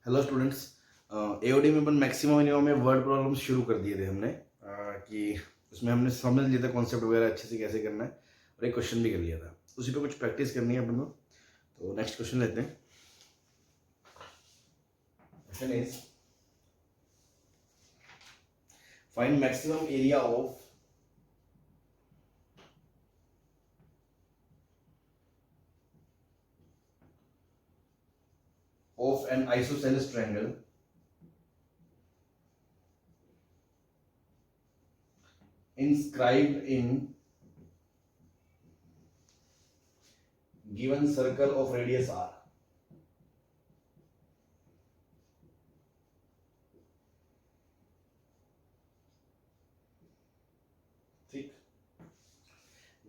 Hello students, AOD में अपन maximum minimum में word problems शुरू कर दिए थे हमने कि उसमें हमने समझ लिया था कॉन्सेप्ट वगैरह अच्छे से कैसे करना है और एक क्वेश्चन भी कर लिया था। उसी पे कुछ प्रैक्टिस करनी है अपन को। तो नेक्स्ट क्वेश्चन लेते हैं। Question is find maximum area of N isosceles triangle inscribed in given circle of radius r. ठीक,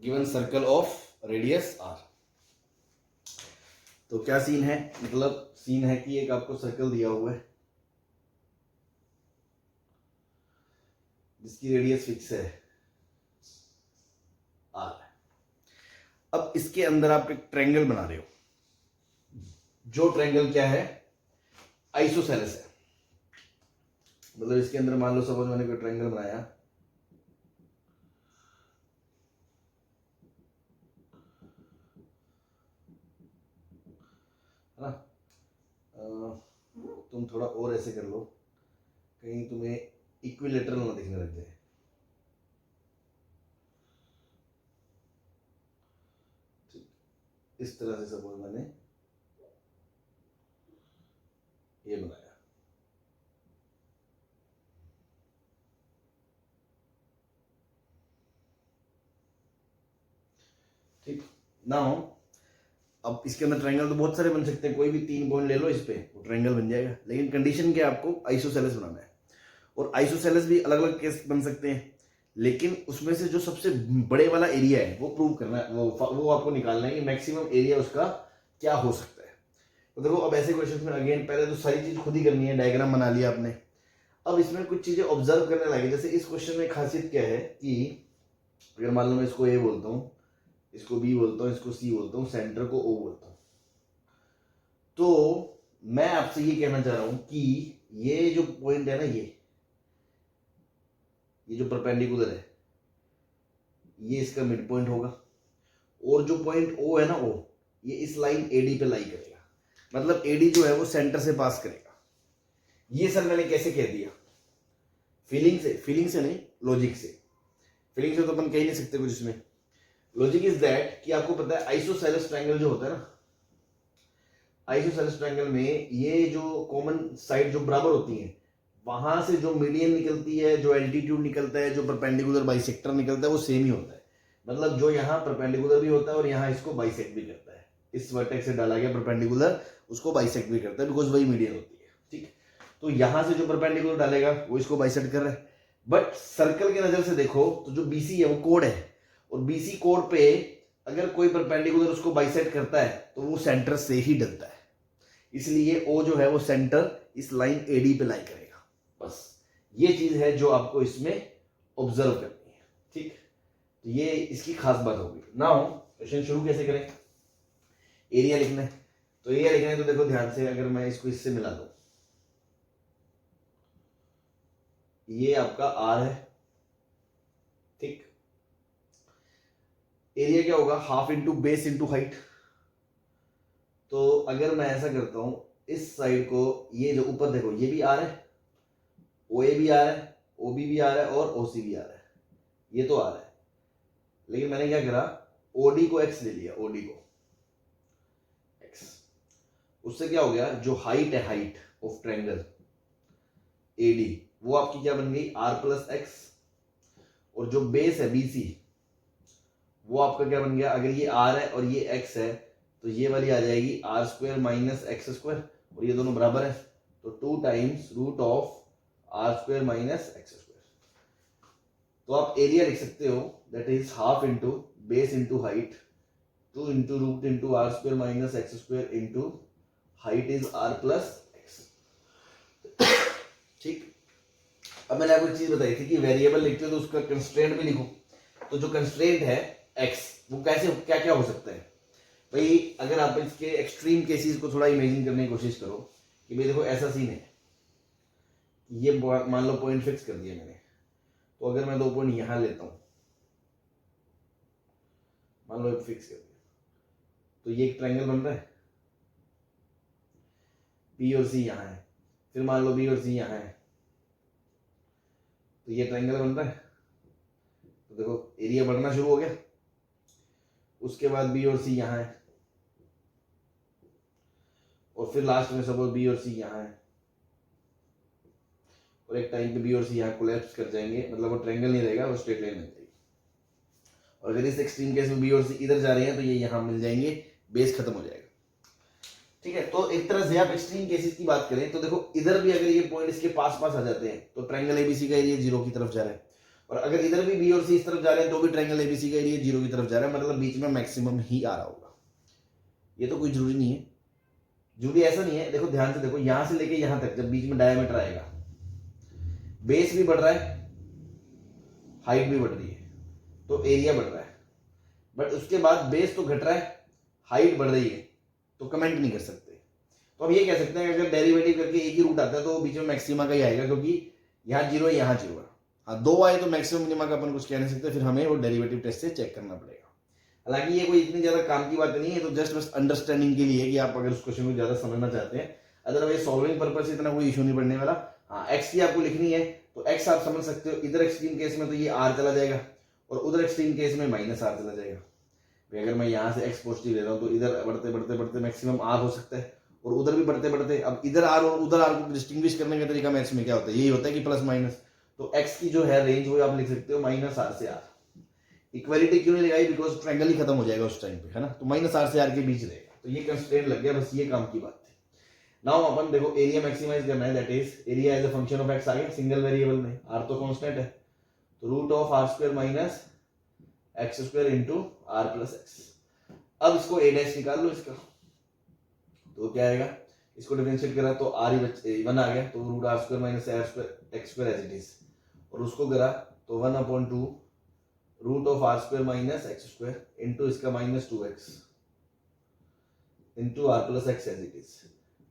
given circle of radius r। तो क्या सीन है, मतलब सीन है कि एक आपको सर्कल दिया हुआ है जिसकी रेडियस फिक्स है r। अब इसके अंदर आप एक ट्रायंगल बना रहे हो, जो ट्रायंगल क्या है, आइसोसेलेस है। मतलब इसके अंदर मान लो सपोज मैंने कोई ट्रायंगल बनाया, है ना। तुम थोड़ा और ऐसे कर लो, कहीं तुम्हें इक्विलेटरल ना दिखने लग जाए। इस तरह से सपोज मैंने ये बनाया, ठीक ना हो। अब इसके अंदर ट्रायंगल तो बहुत सारे बन सकते हैं, कोई भी 3 पॉइंट ले लो इस पे, वो ट्रायंगल बन जाएगा। लेकिन कंडीशन क्या है, आपको आइसोसेलेस बनाना है। और आइसोसेलेस भी अलग अलग केस बन सकते हैं, लेकिन उसमें से जो सबसे बड़े वाला एरिया है वो प्रूव करना है, वो आपको निकालना है कि मैक्सिमम एरिया उसका क्या हो सकता है। तो देखो, अब ऐसे क्वेश्चन में अगेन पहले तो सारी चीज खुद ही करनी है। डायग्राम बना लिया आपने, अब इसमें कुछ चीजें ऑब्जर्व करने लगे। जैसे इस क्वेश्चन में खासियत क्या है कि अगर मान लो मैं इसको ए बोलता हूँ, इसको बी बोलता हूँ, इसको सी बोलता हूँ, सेंटर को ओ बोलता हूँ, तो मैं आपसे ये कहना चाह रहा हूं कि ये जो पॉइंट है ना, ये जो परपेंडिकुलर है, ये इसका मिड पॉइंट होगा। और जो पॉइंट ओ है ना, ओ, ये इस लाइन एडी पे लाई करेगा। मतलब एडी जो है वो सेंटर से पास करेगा। ये सर मैंने कैसे कह दिया, फीलिंग से नहीं, लॉजिक से। फीलिंग से तो अपन कह ही नहीं सकते कुछ इसमें। लॉजिक इज दैट कि आपको पता है आइसोसेलेस ट्रायंगल जो होता है ना, आइसोसेलेस ट्रायंगल में ये जो कॉमन साइड जो बराबर होती है, वहां से जो मीडियन निकलती है, जो एल्टीट्यूड निकलता है, जो परपेंडिकुलर बाइसेक्टर निकलता है, वो सेम ही होता है। मतलब जो यहाँ परपेंडिकुलर भी होता है और यहाँ इसको बाइसेक्ट भी करता है। इस वर्टेक्स से डाला गया परपेंडिकुलर उसको बाइसेक्ट भी करता है, बिकॉज वही मीडियन होती है। ठीक, तो यहाँ से जो परपेंडिकुलर डालेगा वो इसको बाइसेक्ट कर रहा है। बट सर्कल की नजर से देखो तो जो बीसी है वो कोड है, और बीसी कोड पे अगर कोई परपेंडिकुलर उसको बाइसेक्ट करता है तो वो सेंटर से ही डलता है। इसलिए ओ जो है वो सेंटर इस लाइन एडी पे लाई करेगा। बस ये चीज है जो आपको इसमें ऑब्जर्व करनी है। ठीक, तो ये इसकी खास बात होगी। नाउ क्वेश्चन शुरू कैसे करें, एरिया लिखना है। तो एरिया लिखना है तो देखो ध्यान से, अगर मैं इसको इससे मिला दूं, ये आपका आर है। ठीक, एरिया क्या होगा, half into base into height. तो अगर मैं ऐसा करता हूं, इस साइड को, ये जो ऊपर देखो ये भी आ रहा है, ओ ए भी आ रहा है, ओ बी भी आ रहा है और ओ सी भी आ रहा है, ये तो आ रहा है। लेकिन मैंने क्या करा, ओडी को एक्स ले लिया, ओडी को एक्स। उससे क्या हो गया, जो हाइट है, हाइट ऑफ ट्रायंगल एडी, वो आपकी क्या बन गई, आर प्लस एक्स। और जो बेस है बीसी, वो आपका क्या बन गया, अगर ये आर है और ये एक्स है तो ये वाली आ जाएगी r square minus x square, और ये दोनों बराबर है तो 2 times root of r square minus x square. तो आप एरिया लिख सकते हो, that is half into base into height, 2 into root into r square minus x square into height is r plus x. ठीक, अब मैंने आपको एक चीज बताई थी कि वेरिएबल लिखते हो तो उसका कंस्ट्रेंट भी लिखो। तो जो कंस्ट्रेंट है एक्स, वो कैसे क्या क्या हो सकता है भाई। अगर आप इसके एक्सट्रीम केसेस को थोड़ा इमेजिन करने की कोशिश करो कि भाई देखो ऐसा सीन है, ये मान लो पॉइंट फिक्स कर दिया मैंने, तो अगर मैं 2 पॉइंट यहां लेता हूं, मान लो फिक्स कर दिया, तो ये एक ट्रायंगल बन रहा है, बी और सी यहाँ है, फिर मान लो बी और सी यहाँ है, तो ये ट्रायंगल बन रहा है। तो देखो एरिया बढ़ना शुरू हो गया, उसके बाद बी और सी यहाँ है, और फिर लास्ट में सपोज बी और सी यहाँ है, और एक टाइम पे बी और सी यहाँ कोलैप्स कर जाएंगे, मतलब वो ट्रायंगल नहीं रहेगा, वो स्ट्रेट लाइन बन जाएगी। और अगर इस एक्सट्रीम केस में बी और सी इधर जा रहे हैं तो ये यहाँ मिल जाएंगे, बेस खत्म हो जाएगा। ठीक है, तो एक तरह से आप एक्सट्रीम केसेस की बात करें तो देखो इधर भी अगर ये पॉइंट इसके पास पास आ जाते हैं तो ट्रायंगल एबीसी का एरिया 0 की तरफ जा रहा है, और अगर इधर भी बी और सी इस तरफ जा रहे हैं तो भी ट्रायंगल एबीसी का एरिया 0 की तरफ जा रहा है, मतलब बीच में मैक्सिमम ही आ रहा होगा। ये तो कोई जरूरी नहीं है, जरूरी ऐसा नहीं है। देखो ध्यान से देखो, यहां से लेके यहां तक जब बीच में डायमीटर आएगा, बेस भी बढ़ रहा है, हाइट भी बढ़ रही है, तो एरिया बढ़ रहा है, बट उसके बाद बेस तो घट रहा है, हाइट बढ़ रही है, तो कमेंट नहीं कर सकते। तो हम ये कह सकते हैं अगर डेरिवेटिव करके एक ही रूट आता है तो बीच में मैक्सिमा का ही आएगा, क्योंकि यहाँ 0 है, यहाँ 0 है। हाँ 2 आए तो मैक्सिमम मिनिमा का अपन कुछ कह नहीं सकते, फिर हमें वो डेरिवेटिव टेस्ट से चेक करना पड़ेगा। हालांकि ये कोई इतनी ज्यादा काम की बात नहीं है, तो जस्ट बस अंडरस्टैंडिंग के लिए कि आप अगर उस क्वेश्चन को ज्यादा समझना चाहते हैं, अदरवाइज सॉल्विंग पर्पज से इतना कोई इशू नहीं पड़ने वाला। हाँ एक्स की आपको लिखनी है तो एक्स आप समझ सकते हो, इधर एक्सट्रीम केस में तो ये आर चला जाएगा, और उधर एक्सट्रीम केस में माइनस आर चला जाएगा। अगर मैं यहाँ से एक्स पॉजिटिव ले रहा हूँ तो इधर बढ़ते बढ़ते बढ़ते मैक्सिमम आर हो सकता है, और उधर भी बढ़ते बढ़ते, अब इधर आर और उधर आर को डिस्टिंग्विश करने का तरीका मैथ्स में क्या होता है, यही होता है कि प्लस माइनस, तो एक्स की जो है रेंज वो आप लिख सकते हो माइनस आर से आर। इक्वालिटी क्यों नहीं लगाई, बिकॉज ट्रायंगल ही खत्म हो जाएगा उस टाइम पे, है ना, तो माइनस आर से आर के बीच रहेगा, तो ये कंस्ट्रेंट लग गया, बस ये काम की बात थी। नाउ अपन देखो एरिया मैक्सिमाइज करना है, that is area as a function of x आ गया सिंगल वेरिएबल में, आर तो कांस्टेंट है, तो root of r square minus x square into r plus x. अब इसको a डैश निकाल लो इसका, तो क्या आएगा, इसको डिफरेंशिएट करा तो r ही 1 आ गया, तो root r square minus r square x square as it is, और उसको करा तो 1/2 root of r square minus x square into इसका minus 2x into r plus x as it is,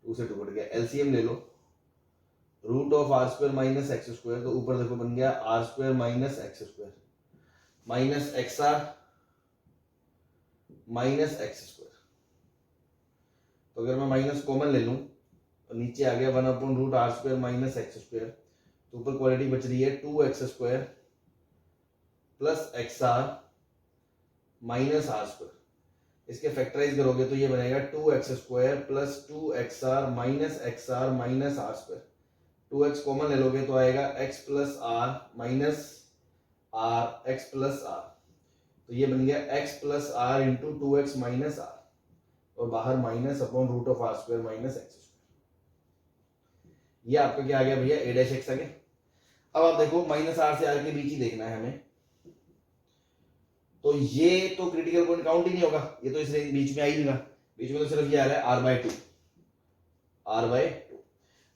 2 से 2 कट गया, एलसीएम ले लो, root of r square minus x square, तो ऊपर देखो बन गया r square minus x square minus x r minus x square. तो अगर मैं माइनस कॉमन ले लूं तो नीचे आ गया 1/रूट r square minus x square, तो ऊपर क्वालिटी बच रही है 2x square plus x r minus r square. इसके फैक्टराइज करोगे तो ये बनेगा 2x square plus 2xr minus x r minus r square. 2x common ले लोगे तो आएगा x plus r minus r x plus r, तो ये बन गया x plus r into 2x minus r, और बाहर minus upon root of r square minus x square. ये आपका क्या आ गया भैया, a डैश एक्स आ गया। अब आप देखो माइनस आर से आर के बीच ही देखना है हमें, तो ये तो क्रिटिकल पॉइंट काउंट ही नहीं होगा, ये तो इस बीच में आ ही नहीं रहा, बीच में तो सिर्फ ये आ रहा है r/2 r/2।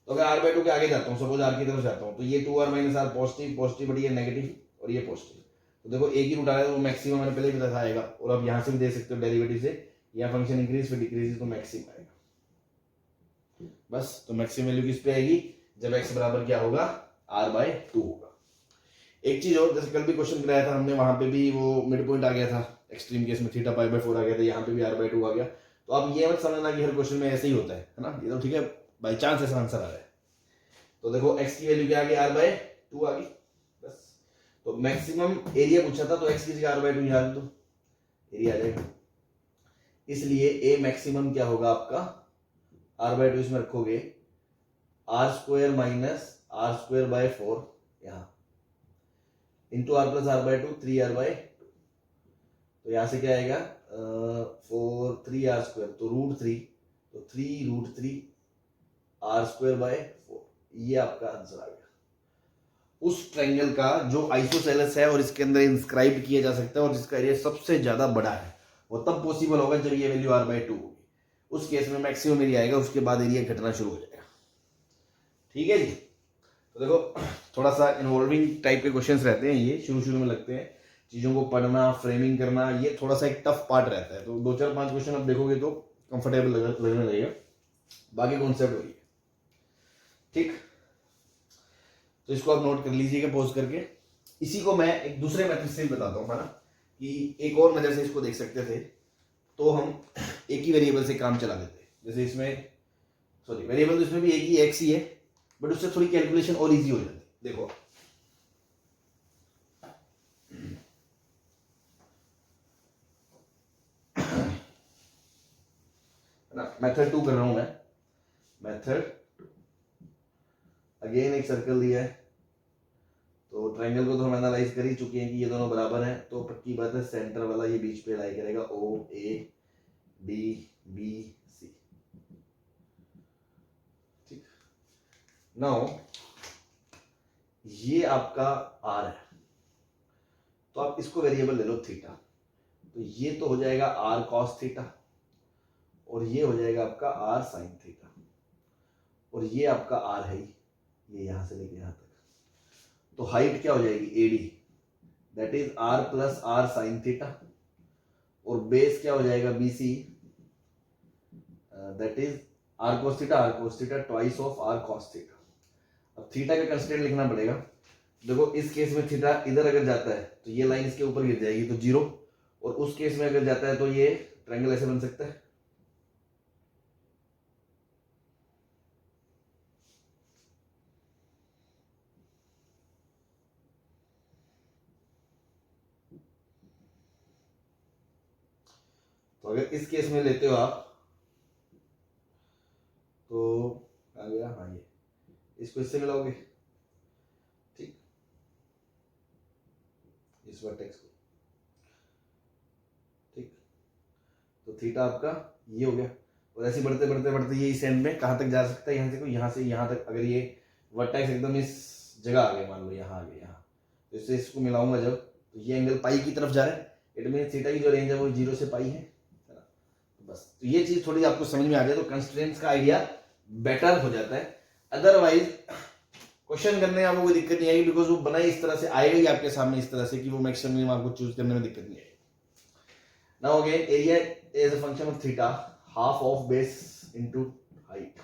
तो अगर r/2 के आगे जाता हूँ, सपोज r की तरफ जाता हूँ, तो ये 2r minus r positive positive, but ये नेगेटिव और ये पॉजिटिव, तो देखो एक ही रूट आ रहा है तो मैक्सिमम मैंने पहले भी दिखाएगा, और अब यहाँ से भी दे सकते हो डेरिवेटिव से, या फंक्शन इंक्रीज फिर डिक्रीज तो मैक्सिमम आएगा। बस, तो मैक्सिमम वैल्यू किस पे आएगी, जब x बराबर क्या होगा, r/2 होगा। एक चीज और, जैसे कल भी क्वेश्चन कराया था हमने, वहां पे भी वो मिड पॉइंट आ गया था, एक्सट्रीम केस में थीटा π/4 आ गया था, यहाँ पे भी r/2 आ गया। तो अब ये मत समझना कि हर क्वेश्चन में ऐसे ही होता है ना, ये तो ठीक है बाई चांस ऐसा आंसर आ रहा है। तो देखो x की वैल्यू क्या आ गई, r/2 आ गई, बस। तो मैक्सिमम एरिया पूछा था, तो x की जगह r/2 निकाल दो, एरिया आ जाएगा। इसलिए a मैक्सिमम क्या होगा आपका, r/2 इसमें रखोगे, r square minus r square by 4 यहाँ into r plus r/2 3r/2, तो यहाँ से क्या आएगा 4 3r स्क्वायर, तो √3, तो 3√3 आर स्क्वायर बाय 4, ये आपका आंसर आ गया। उस ट्रायंगल का जो आइसोसेलेस है और इसके अंदर इंस्क्राइब किया जा सकता है और जिसका एरिया सबसे ज्यादा बड़ा है, वो तब पॉसिबल होगा जब ये वैल्यू r/2 होगी। उस केस में मैक्सिमम एरिया आएगा, उसके बाद एरिया घटना शुरू हो जाएगा। ठीक है जी। तो देखो थोड़ा सा इन्वॉल्विंग टाइप के क्वेश्चंस रहते हैं, ये शुरू में लगते हैं, चीजों को पढ़ना फ्रेमिंग करना, ये थोड़ा सा एक टफ पार्ट रहता है। तो 2 4 5 क्वेश्चन आप देखोगे तो कंफर्टेबल लगने लगेगा, बाकी कॉन्सेप्ट वही है। ठीक, तो इसको आप नोट कर लीजिएगा पॉज करके। इसी को मैं एक दूसरे मेथड से बताता हूँ, है ना, कि एक और नजर से इसको देख सकते थे। तो हम एक ही वेरिएबल से काम चला देते, जैसे इसमें सॉरी वेरिएबल तो इसमें भी एक ही एक्स ही है, बट उससे थोड़ी कैलकुलेशन और इजी हो जाती है। देखो ना, मेथड 2 कर रहा हूं मैं। मेथड अगेन एक सर्कल दिया है, तो ट्रायंगल को तो हम एनालाइज कर ही चुके हैं कि ये दोनों बराबर हैं, तो पक्की बात है सेंटर वाला ये बीच पे लाई करेगा, ओ ए डी बी सी। ठीक, नाउ ये आपका आर है, तो आप इसको वेरिएबल ले लो थीटा, तो ये तो हो जाएगा आर कॉस थीटा, और ये हो जाएगा आपका आर साइन थीटा, और ये आपका आर है ही, ये यहां से लेके यहां तक। तो हाइट क्या हो जाएगी, AD, that is r plus r sine theta, और बेस क्या हो जाएगा, BC, that is r cos theta twice of r cos theta. अब थीटा का कंस्टेंट लिखना पड़ेगा। देखो इस केस में थीटा इधर अगर जाता है तो ये लाइन इसके ऊपर गिर जाएगी, तो जीरो, और उस केस में अगर जाता है तो ये ट्रायंगल ऐसे बन सकता है। तो अगर इस केस में लेते हो आप, तो आ गया, हाँ ये इसको इससे मिलाओगे, ठीक, इस वर्टेक्स को, ठीक, तो थीटा आपका ये हो गया। और ऐसे बढ़ते बढ़ते बढ़ते ये इस एंड में कहाँ तक जा सकता है, यहाँ से यहाँ तक। अगर ये वर्टेक्स एकदम इस जगह आ गए, मान लो यहाँ आ गए, यहाँ, तो इससे इसको मिलाऊंगा जब, तो ये एंगल पाई की तरफ जा रहा है, इट मीन थीटा की जो रेंज है वो 0 से पाई है ना। तो बस तो ये चीज थोड़ी आपको समझ में आ जाए तो कंस्ट्रेंट्स का आइडिया बेटर हो जाता है। अदरवाइज क्वेश्चन करने में आपको कोई दिक्कत नहीं आएगी, बिकॉज वो बना इस तरह से आएगा ही आपके सामने इस तरह से कि वो मैक्सिमम आपको चूज करने में दिक्कत नहीं आएगी। Now again area is a function of theta, half of base into height.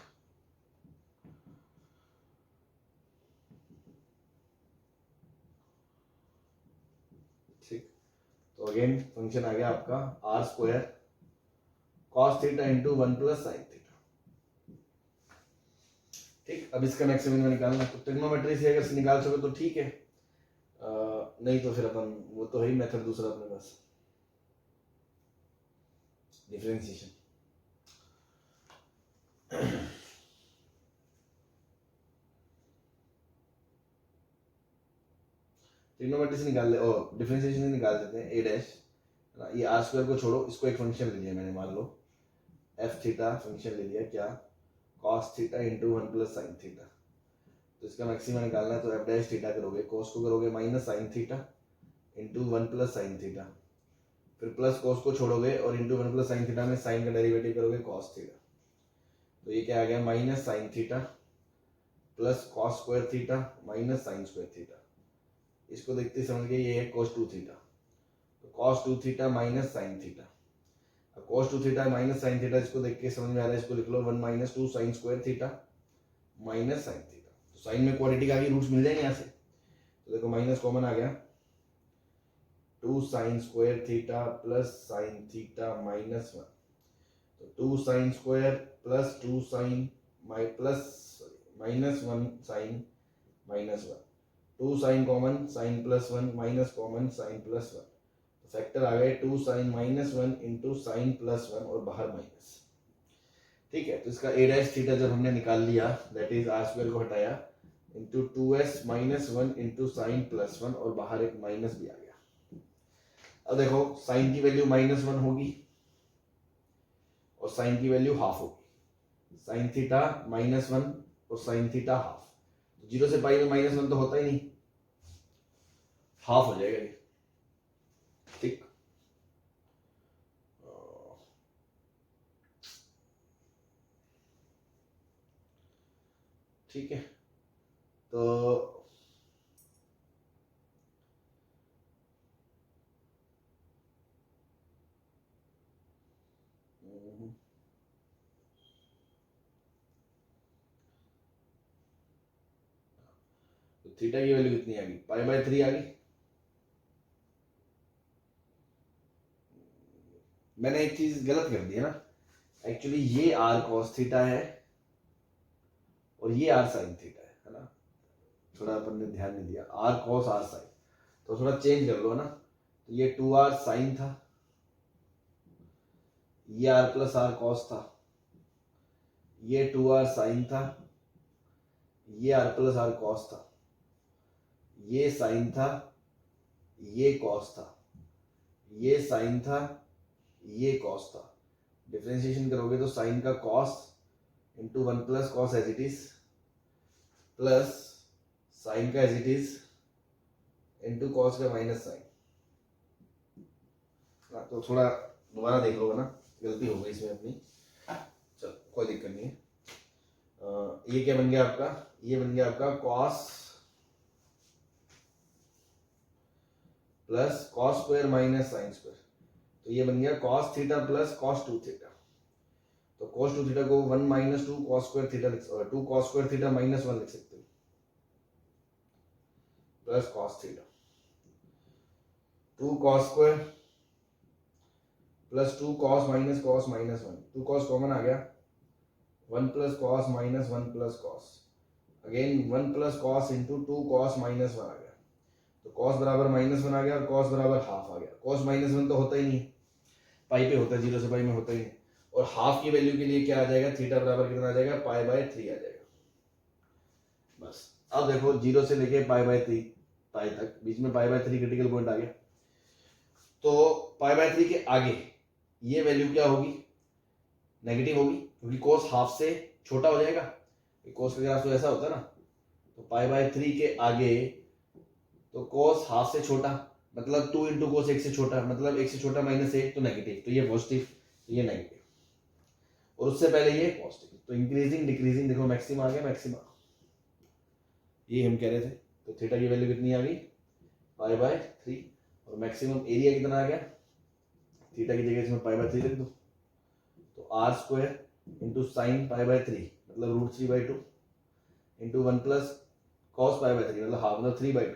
ठीक, तो अगेन फंक्शन आ गया आपका r square cos theta into 1 plus sine theta. ठीक, अब इसका मैक्सिमम निकालना, तो ट्रिग्नोमेट्री से अगर निकाल सको तो ठीक है, नहीं तो फिर अपन वो तो है ही मेथड दूसरा अपने पास, डिफरेंशिएशन। ट्रिग्नोमेट्री से निकाल ले, और डिफरेंशिएशन से निकाल देते हैं ए डैश, ये आर स्क्वायर को छोड़ो, इसको एक फंक्शन ले लिया मैंने, मान लो एफ थीटा फंक्शन ले लिया, क्या, cos theta into 1 plus sine theta. तो इसका मैक्सिमा निकालना है, तो एफ डैश थीटा करोगे, कॉस को करोगे minus sine theta into 1 plus sine theta, फिर प्लस कॉस को छोड़ोगे और इंटू 1 प्लस साइन थीटा में साइन का डेरिवेटिव करोगे कॉस थीटा। तो ये क्या आ गया, minus sine theta plus cos square theta minus sine square theta. इसको देखते समझ गए, ये है कॉस 2 थीटा, तो cos 2 theta minus sine theta. अब cos 2 theta minus sine theta, इसको देख के समझ में आ रहा है, इसको लिख लो 1 minus 2 sine square theta minus sine theta. तो साइन में क्वाड्रेटिक आ गई, रूट्स मिल जाएंगे यहाँ से, तो देखो माइनस कॉमन आ गया, 2 sine square theta plus sine theta minus 1, तो 2 sine square plus 2 sine minus 1 sine minus 1, 2 sine common sine plus 1 minus common sine plus 1, तो फैक्टर आ गए 2 sine minus 1 into sine plus 1 और बाहर माइनस। ठीक है, तो इसका ए डैश थीटा जब हमने निकाल लिया, दैट इज आर स्क्वायर को हटाया into 2s minus 1 into sine plus 1 और बाहर एक माइनस भी आ गया। अब देखो साइन की वैल्यू माइनस 1 होगी और साइन की वैल्यू हाफ होगी, साइन थीटा माइनस 1 और साइन थीटा हाफ, 0 से पाई में माइनस 1 तो होता ही नहीं, हाफ हो जाएगा ये। ठीक, ठीक है, तो तो थीटा की वैल्यू कितनी आ गई, पाई/3 आ गई। मैंने एक चीज गलत कर दी है ना, एक्चुअली ये r cos थीटा है और ये r sin थीटा है ना, थोड़ा अपन ने ध्यान नहीं दिया, r cos r sin, तो थोड़ा चेंज कर लो ना, तो ये 2r sin था, ये r प्लस r cos था, ये 2r sin था, ये r प्लस r cos था, ये sin था, ये cos था, ये sin था, ये cos था। डिफरेंशिएशन करोगे तो sin का cos into 1 plus cos as it is plus sin का as it is into cos का माइनस साइन। तो थोड़ा दोबारा देख लो ना, गलती हो गई इसमें अपनी, चलो कोई दिक्कत नहीं है। ये क्या बन गया आपका, ये बन गया आपका cos plus cos square minus sine square, तो ये बन गया cos theta plus cos 2 theta. तो cos 2 थीटा को 1 minus 2 cos square theta 2 cos square theta minus 1 लिख सकते हो, plus cos theta 2 cos square plus 2 cos minus cos minus 1, 2 cos common आ गया, 1 plus cos minus 1 plus cos, again 1 plus cos into 2 cos minus 1 आ गया, तो cos बराबर minus 1 आ गया और cos बराबर हाफ आ गया। cos माइनस 1 तो होता ही नहीं, पाई पे होता है, 0 से पाई में होता ही नहीं, और हाफ की वैल्यू के लिए क्या आ जाएगा, थीटा बराबर कितना आ जाएगा, पाई/3 आ जाएगा। बस अब देखो 0 से लेके पाई/3 पाई तक, बीच में पाई/3 क्रिटिकल पॉइंट आ गया, तो पाई/3 के आगे ये वैल्यू क्या होगी, नेगेटिव होगी, क्योंकि cos हाफ से छोटा हो जाएगा, cos का ग्राफ तो ऐसा होता है ना, तो पाई/3 के आगे तो cos हाफ से छोटा मतलब 2 इंटू कोस 1 से छोटा, मतलब 1 से छोटा माइनस 1 तो नेगेटिव, तो ये पॉजिटिव, तो ये नेगेटिव, और उससे पहले ये पॉजिटिव, तो इंक्रीजिंग डिक्रीजिंग, देखो मैक्सिमा आ गया, मैक्सिमा ये हम कह रहे थे। तो थीटा की वैल्यू कितनी आ गई, पाई/3, और मैक्सिमम एरिया कितना आ गया, थीटा की जगह इसमें पाई/3 लिख दो, तो r स्क्वायर इंटू साइन पाई/3 मतलब √3/2 इंटू 1 प्लस cos पाई/3 मतलब हाफ, मतलब 3/2,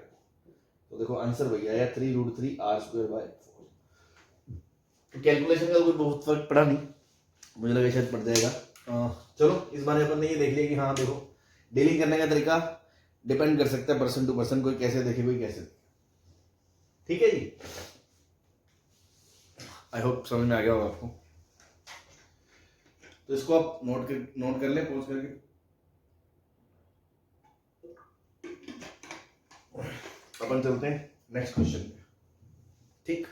तो देखो आंसर वही आया 3√3 r²/4। तो कैलकुलेशन का कोई बहुत फर्क पड़ा नहीं, मुझे लगा शायद पड़ जाएगा। चलो इस बारे अपन ने ये देख लिया कि हाँ देखो डीलिंग करने का तरीका डिपेंड कर सकता है पर्सन टू पर्सन, कोई कैसे देखे कोई कैसे देखे, ठीक है जी। आई होप समझ में आ गया होगा आपको, तो इसको आप नोट कर ले पॉज करके। अपन चलते हैं नेक्स्ट क्वेश्चन पे, ठीक।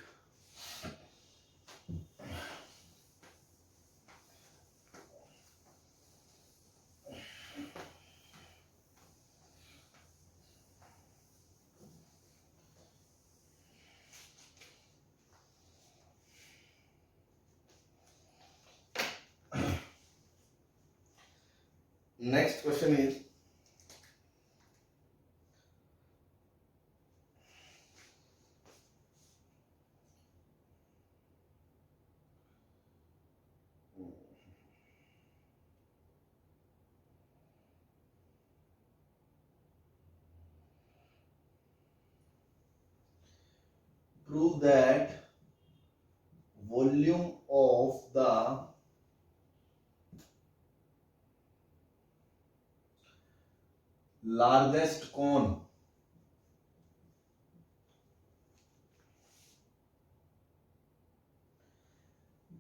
Next question is prove that volume of the largest cone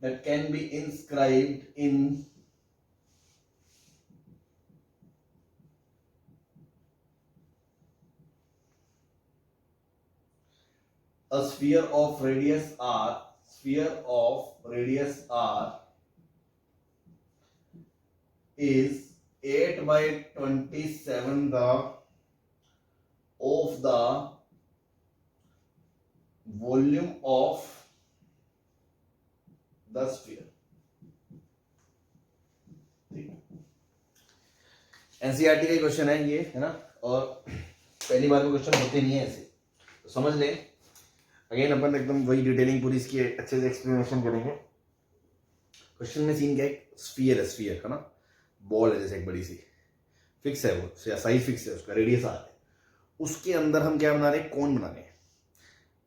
that can be inscribed in a sphere of radius r is 8/27 of the volume of the sphere। NCERT का question है ये, है ना, और पहली बार में क्वेश्चन होते नहीं है ऐसे, तो समझ लें। अगेन अपन एकदम वही डिटेलिंग पूरी इसकी अच्छे से एक्सप्लेनेशन करेंगे। क्वेश्चन में सीन क्या है, स्फीयर है ना, बॉल है जैसे एक बड़ी सी, फिक्स है वो, साइज फिक्स है उसका, रेडियस आर है, उसके अंदर हम क्या बना रहे हैं, कोन बना रहे हैं।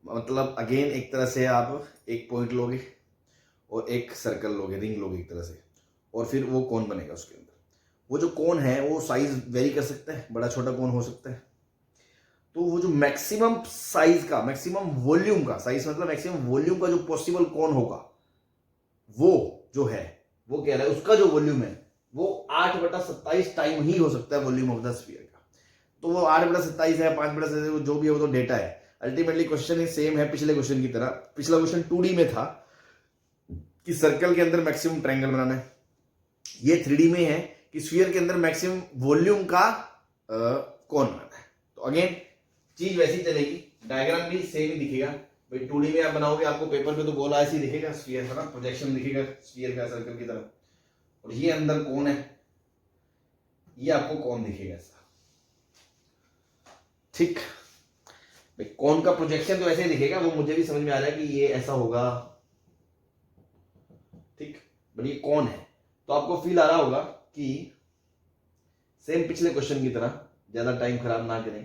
मतलब अगेन एक तरह से आप एक पॉइंट लोगे और एक सर्कल लोगे, रिंग लोगे एक तरह से, और फिर वो कोन बनेगा उसके अंदर। वो जो कोन है वो साइज वेरी कर सकता है, बड़ा छोटा कोन हो सकता है। तो वो जो मैक्सिमम साइज का, मैक्सिमम वॉल्यूम का, साइज मतलब मैक्सिमम वॉल्यूम का जो पॉसिबल कोन होगा, वो जो है वो कह रहा है उसका जो वॉल्यूम है वो 8/27 टाइम ही हो सकता है वॉल्यूम ऑफ द स्फीयर का। तो वो 8/27 है, 5/27, जो भी है वो तो डेटा है। अल्टीमेटली क्वेश्चन सेम है पिछले क्वेश्चन की तरह। पिछला क्वेश्चन 2D में था कि सर्कल के अंदर मैक्सिमम ट्रायंगल बनाना है, ये 3D में है कि स्फीयर के अंदर मैक्सिमम वॉल्यूम का कौन बनाना है। तो अगेन चीज वैसी चलेगी, डायग्राम भी सेम ही दिखेगा भाई। 2D में आप बनाओगे, आपको पेपर पे तो गोला ऐसे ही दिखेगा, स्फीयर है ना, प्रोजेक्शन दिखेगा स्फीयर का सर्कल की तरह, और ये अंदर कौन है, ये आपको कौन दिखेगा ऐसा, ठीक भाई। कौन का प्रोजेक्शन तो ऐसे ही दिखेगा, वो मुझे भी समझ में आ रहा है कि ये ऐसा होगा, ठीक। बट ये कौन है, तो आपको फील आ रहा होगा कि सेम पिछले क्वेश्चन की तरह, ज्यादा टाइम खराब ना करें,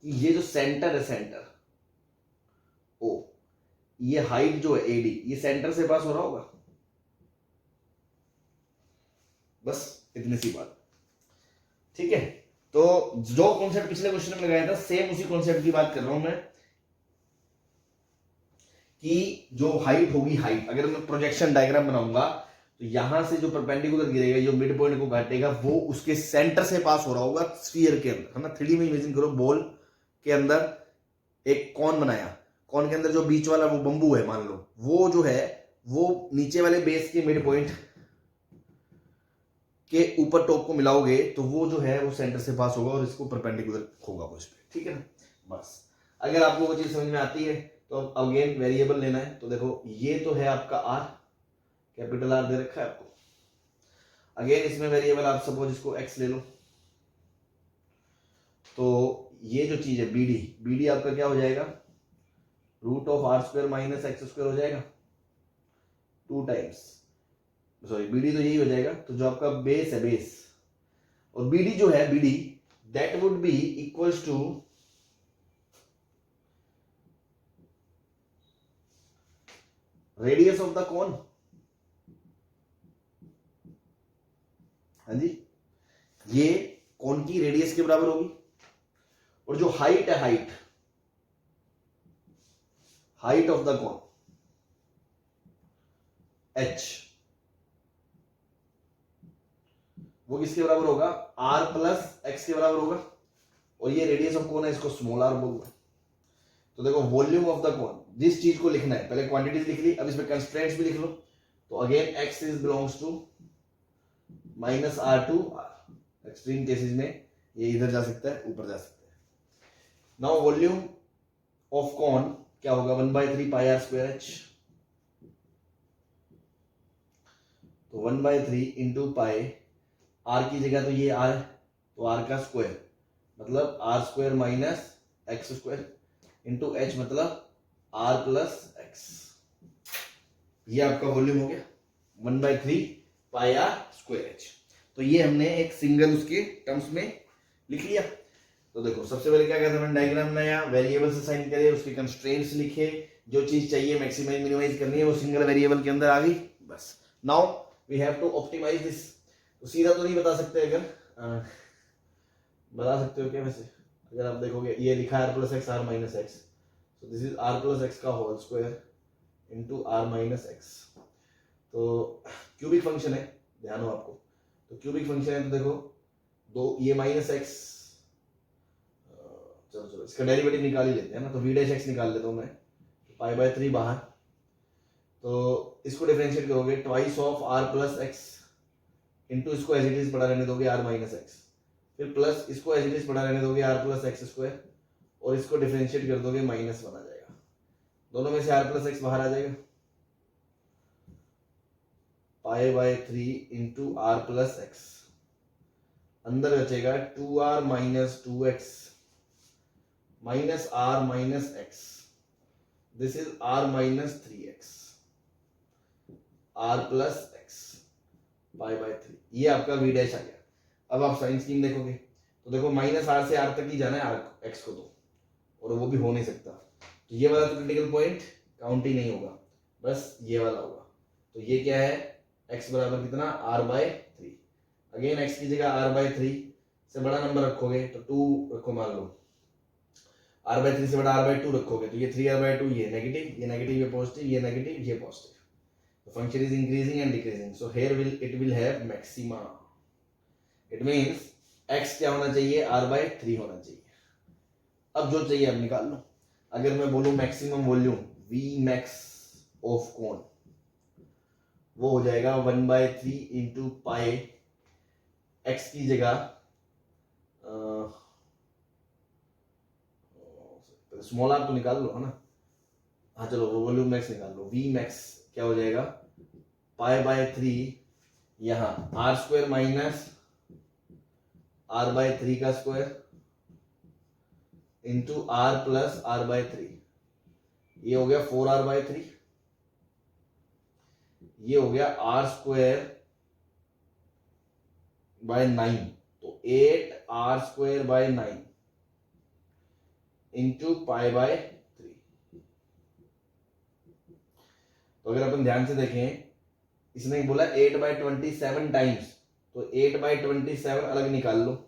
कि ये जो सेंटर है, सेंटर ओ, ये हाइट जो है एडी, ये सेंटर से पास हो रहा होगा। बस इतनी सी बात, ठीक है। तो जो कॉन्सेप्ट पिछले क्वेश्चन में लगाया था, सेम उसी कॉन्सेप्ट की बात कर रहा हूं मैं, कि जो हाइट होगी, हाइट अगर मैं प्रोजेक्शन डायग्राम बनाऊंगा तो यहां से जो परपेंडिकुलर गिरेगा, जो मिड पॉइंट को काटेगा, वो उसके सेंटर से पास हो रहा होगा स्फीयर के अंदर, है ना। 3D में इमेजिन करो, बॉल के अंदर एक कॉन बनाया, कॉन के अंदर जो बीच वाला वो बंबू है मान लो, वो जो है वो नीचे वाले बेस के मिड पॉइंट के ऊपर टॉप को मिलाओगे तो वो जो है वो सेंटर से पास होगा और इसको परपेंडिकुलर होगा वो इस पे, ठीक है ना। बस अगर आपको वो चीज समझ में आती है तो अगेन वेरिएबल लेना है। तो देखो ये तो है आपका आर, कैपिटल आर दे रखा है आपको। अगेन इसमें वेरिएबल आप सपोज इसको एक्स ले लो, तो ये जो चीज है बी डी आपका क्या हो जाएगा, √r² - x² हो जाएगा 2 टाइम्स, सॉरी बी तो यही हो जाएगा। तो जो आपका बेस है, बेस, और बी जो है, B that would be equals to radius of the cone. हाँ जी, ये कोन की रेडियस के बराबर होगी, और जो हाइट है, height of the cone h, वो किसके बराबर होगा, r+x के बराबर होगा। और ये रेडियस ऑफ कोन है, इसको स्मॉल r बोलूंगा। तो देखो वॉल्यूम ऑफ द कोन, जिस चीज को लिखना है, पहले क्वांटिटीज लिख ली, अब इसमें कंस्ट्रेंट्स भी लिख लो। तो again x is belongs to -r to r, extreme cases में ये इधर जा सकता है, ऊपर जा सकता है। नाउ वॉल्यूम ऑफ कोन क्या होगा, 1/3 πr²h। तो 1/3 इंटू पाई, आर की जगह तो ये r है, तो r का स्क्वायर मतलब r² - x² इंटू h मतलब r+x। ये आपका वॉल्यूम हो गया 1/3 πr²h। तो ये हमने एक सिंगल उसके टर्म्स में लिख लिया। तो देखो सबसे पहले क्या करते हैं, डायग्राम बनाया, वेरिएबल्स असाइन करे, उसके कंस्ट्रेंट्स लिखे, जो चीज चाहिए मैक्सिमाइज मिनिमाइज करनी है वो सिंगल वेरिएबल के अंदर आ गई। बस now we have to optimize this. तो सीधा तो नहीं बता सकते, अगर बता सकते हो क्या वैसे, अगर आप देखोगे ये लिखा है r+x r-x, so this is r+x का होल स्क्वायर इंटू r-x। तो क्यूबिक फंक्शन है, ध्यान हो आपको। तो क्यूबिक फंक्शन है, तो देखो दो ये -x, चलो इसका डेरिवेटिव निकाल ही लेते हैं ना। तो v' निकाल लेता हूँ मैं, π/3 बाहर। तो इसको डिफरेंशिएट करोगे ट्वाइस ऑफ r+x इंटू इसको एज इट इज पड़ा रहने दोगे r-x, फिर प्लस इसको एज इट इज पड़ा रहने दोगे r+x², और इसको डिफरेंशिएट कर दोगे -1 आ जाएगा। दोनों में से r+x बाहर आ जाएगा, π/3 इंटू r+x, अंदर बचेगा 2r - 2x -r-x, this is r-3x, r+x π/3, ये आपका v' आ गया। अब आप साइन स्कीम देखोगे, तो देखो माइनस आर से आर तक ही जाना है आर एक्स को, तो और वो भी हो नहीं सकता, तो ये वाला तो क्रिटिकल पॉइंट काउंट ही नहीं होगा, बस ये वाला होगा। तो ये क्या है, x बराबर कितना, r/3। अगेन x की जगह r/3 से बड़ा नंबर रखोगे तो 2 रखो, मान लो r/3 से बड़ा r/2 रखोगे तो ये 3r/2, ये नेगेटिव, ये पॉजिटिव, ये नेगेटिव, ये positive. The function is increasing and decreasing, so here it will have maxima. It means x क्या होना चाहिए, r/3 होना चाहिए। अब जो चाहिए अब निकाल लो। अगर मैं बोलूं maximum volume v max of cone, वो हो जाएगा 1/3 इंटू पाई, x की जगह स्मॉल आर तो निकाल लो, है ना। हाँ चलो वो वॉल्यूम मैक्स निकाल लो, v max क्या हो जाएगा, π/3, यहाँ r² माइनस r/3 का square into r plus r/3, ये हो गया 4r/3, ये हो गया r²/9, तो 8r²/9 इंटू π/3। तो अगर अपन ध्यान से देखें, इसने बोला 8/27 टाइम्स, तो 8/27 अलग निकाल लो,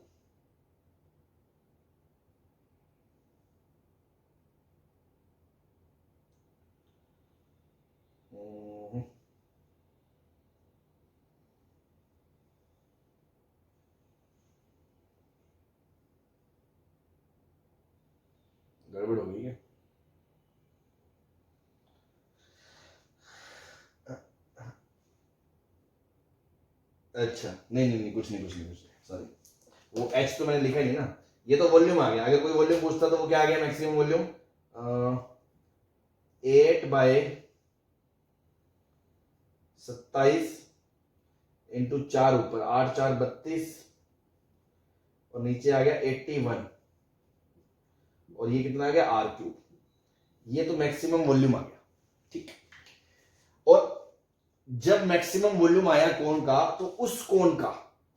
गड़बड़ हो गई है। अच्छा नहीं, कुछ नहीं, सॉरी, वो h तो मैंने लिखा ही नहीं ना, ये तो वॉल्यूम आ गया। अगर कोई वॉल्यूम पूछता तो वो क्या आ गया, मैक्सिमम वॉल्यूम 8/27 इंटू 4, ऊपर 8×4 32, और नीचे आ गया 81, और ये कितना आ गया r³। ये तो मैक्सिमम वॉल्यूम आ गया, ठीक। और जब मैक्सिमम वॉल्यूम आया कोन का, तो उस कोन का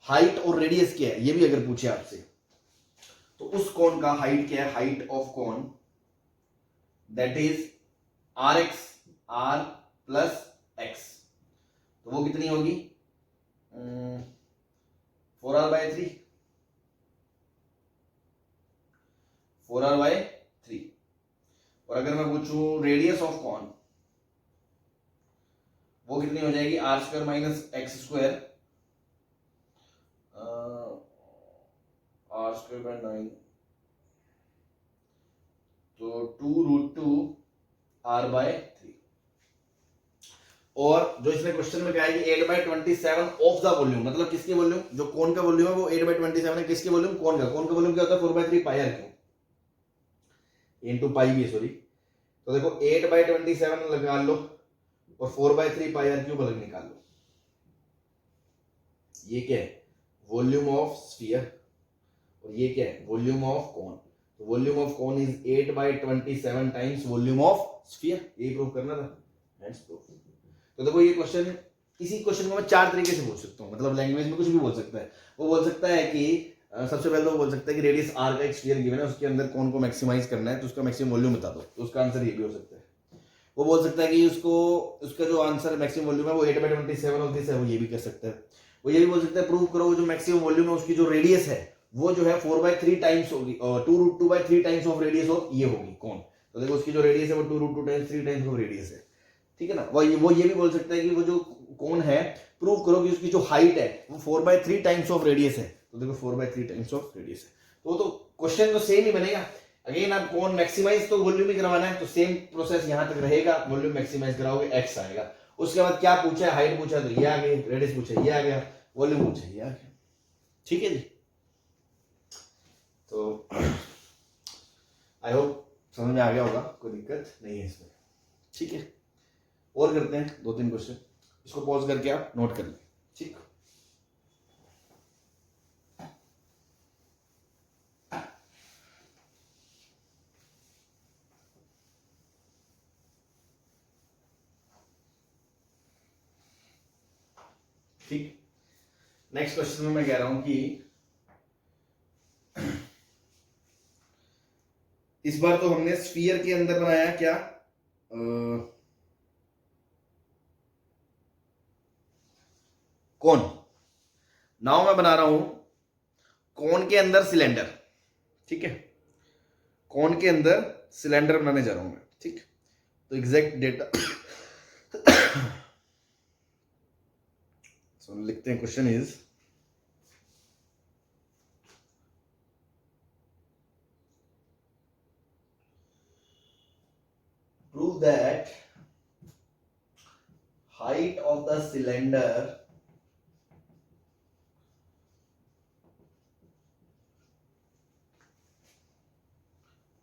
हाइट और रेडियस क्या है, ये भी अगर पूछे आपसे, तो उस कोन का हाइट क्या है, height of cone that is rx r plus x, तो वो कितनी होगी 4r/3, 4r/3। और अगर मैं पूछूं रेडियस ऑफ कोन, वो कितनी हो जाएगी, r² माइनस x², r²/9, तो 2√2r/3। और जो इसने क्वेश्चन में कहा है कि 8/27 ऑफ द वॉल्यूम, मतलब किसकी वॉल्यूम, जो कोन का वॉल्यूम है वो 8/27 है, किसकी वॉल्यूम, कोन का वॉल्यूम क्या होता है 4/3 πr³ इंटू पाई भी, सॉरी। तो देखो 8/27 लगा लो और 4/3 πr³ अलग निकाल लो, ये क्या है, वॉल्यूम ऑफ स्फीयर, और ये क्या है, वॉल्यूम ऑफ कोन। तो volume of cone is 8/27 times volume of sphere, यही प्रूव करना था, हेंस प्रूफ। तो देखो ये क्वेश्चन, इसी क्वेश्चन को मैं 4 तरीके से बोल सकता हूँ, मतलब लैंग्वेज में कुछ भी बोल सकता है। वो बोल सकता है कि सबसे पहले तो वो बोल सकता है कि रेडियस r का एक स्फीयर गिवन है, उसके अंदर कोन को मैक्सिमाइज करना है, तो उसका मैक्सिमम वॉल्यूम बता दो, तो उसका आंसर ये भी हो सकता है। वो बोल सकता है कि उसका जो आंसर मैक्सिमम वॉल्यूम है वो 8/27 ऑफ दिस है, वो ये भी कर सकता है। वो ये भी बोल सकता है प्रूव करो जो मैक्सिमम वॉल्यूम है उसकी जो रेडियस है वो जो है 4/3 टाइम्स होगी, और 2√2/3 टाइम्स ऑफ रेडियस ऑफ ये होगी कौन। तो देखो उसकी जो रेडियस है वो 2√2 टाइम्स 3 टाइम्स ऑफ रेडियस है, ठीक है ना। वो ये भी बोल सकता है कि वो जो कौन है प्रूव करो कि उसकी जो हाइट है वो 4/3 टाइम्स ऑफ रेडियस है, तो देखो 4/3 टाइम्स ऑफ रेडियस है, तो क्वेश्चन तो सेम ही बनेगा। अगेन आप कौन मैक्सिमाइज तो वॉल्यूम ही करवाना है, तो सेम प्रोसेस यहां तक रहेगा, वॉल्यूम मैक्सिमाइज कराओगे x आएगा। उसके बाद क्या पूछा है, हाइट पूछा तो ये आ गई, रेडियस पूछा ये आ गया, वॉल्यूम पूछा ये आ गया, ठीक है जी। तो आई होप समझ में आ गया होगा, कोई दिक्कत नहीं है इसमें, ठीक है। और करते हैं 2-3 क्वेश्चन, इसको पॉज करके आप नोट कर लें, ठीक। ठीक, नेक्स्ट क्वेश्चन में मैं कह रहा हूं कि इस बार तो हमने स्फीयर के अंदर बनाया क्या, कौन। नाउ मैं बना रहा हूं कौन के अंदर सिलेंडर, ठीक है, कौन के अंदर सिलेंडर बनाने जा रहा हूं मैं, ठीक। तो एग्जैक्ट डेटा सो लिखते हैं, question is prove that height of the cylinder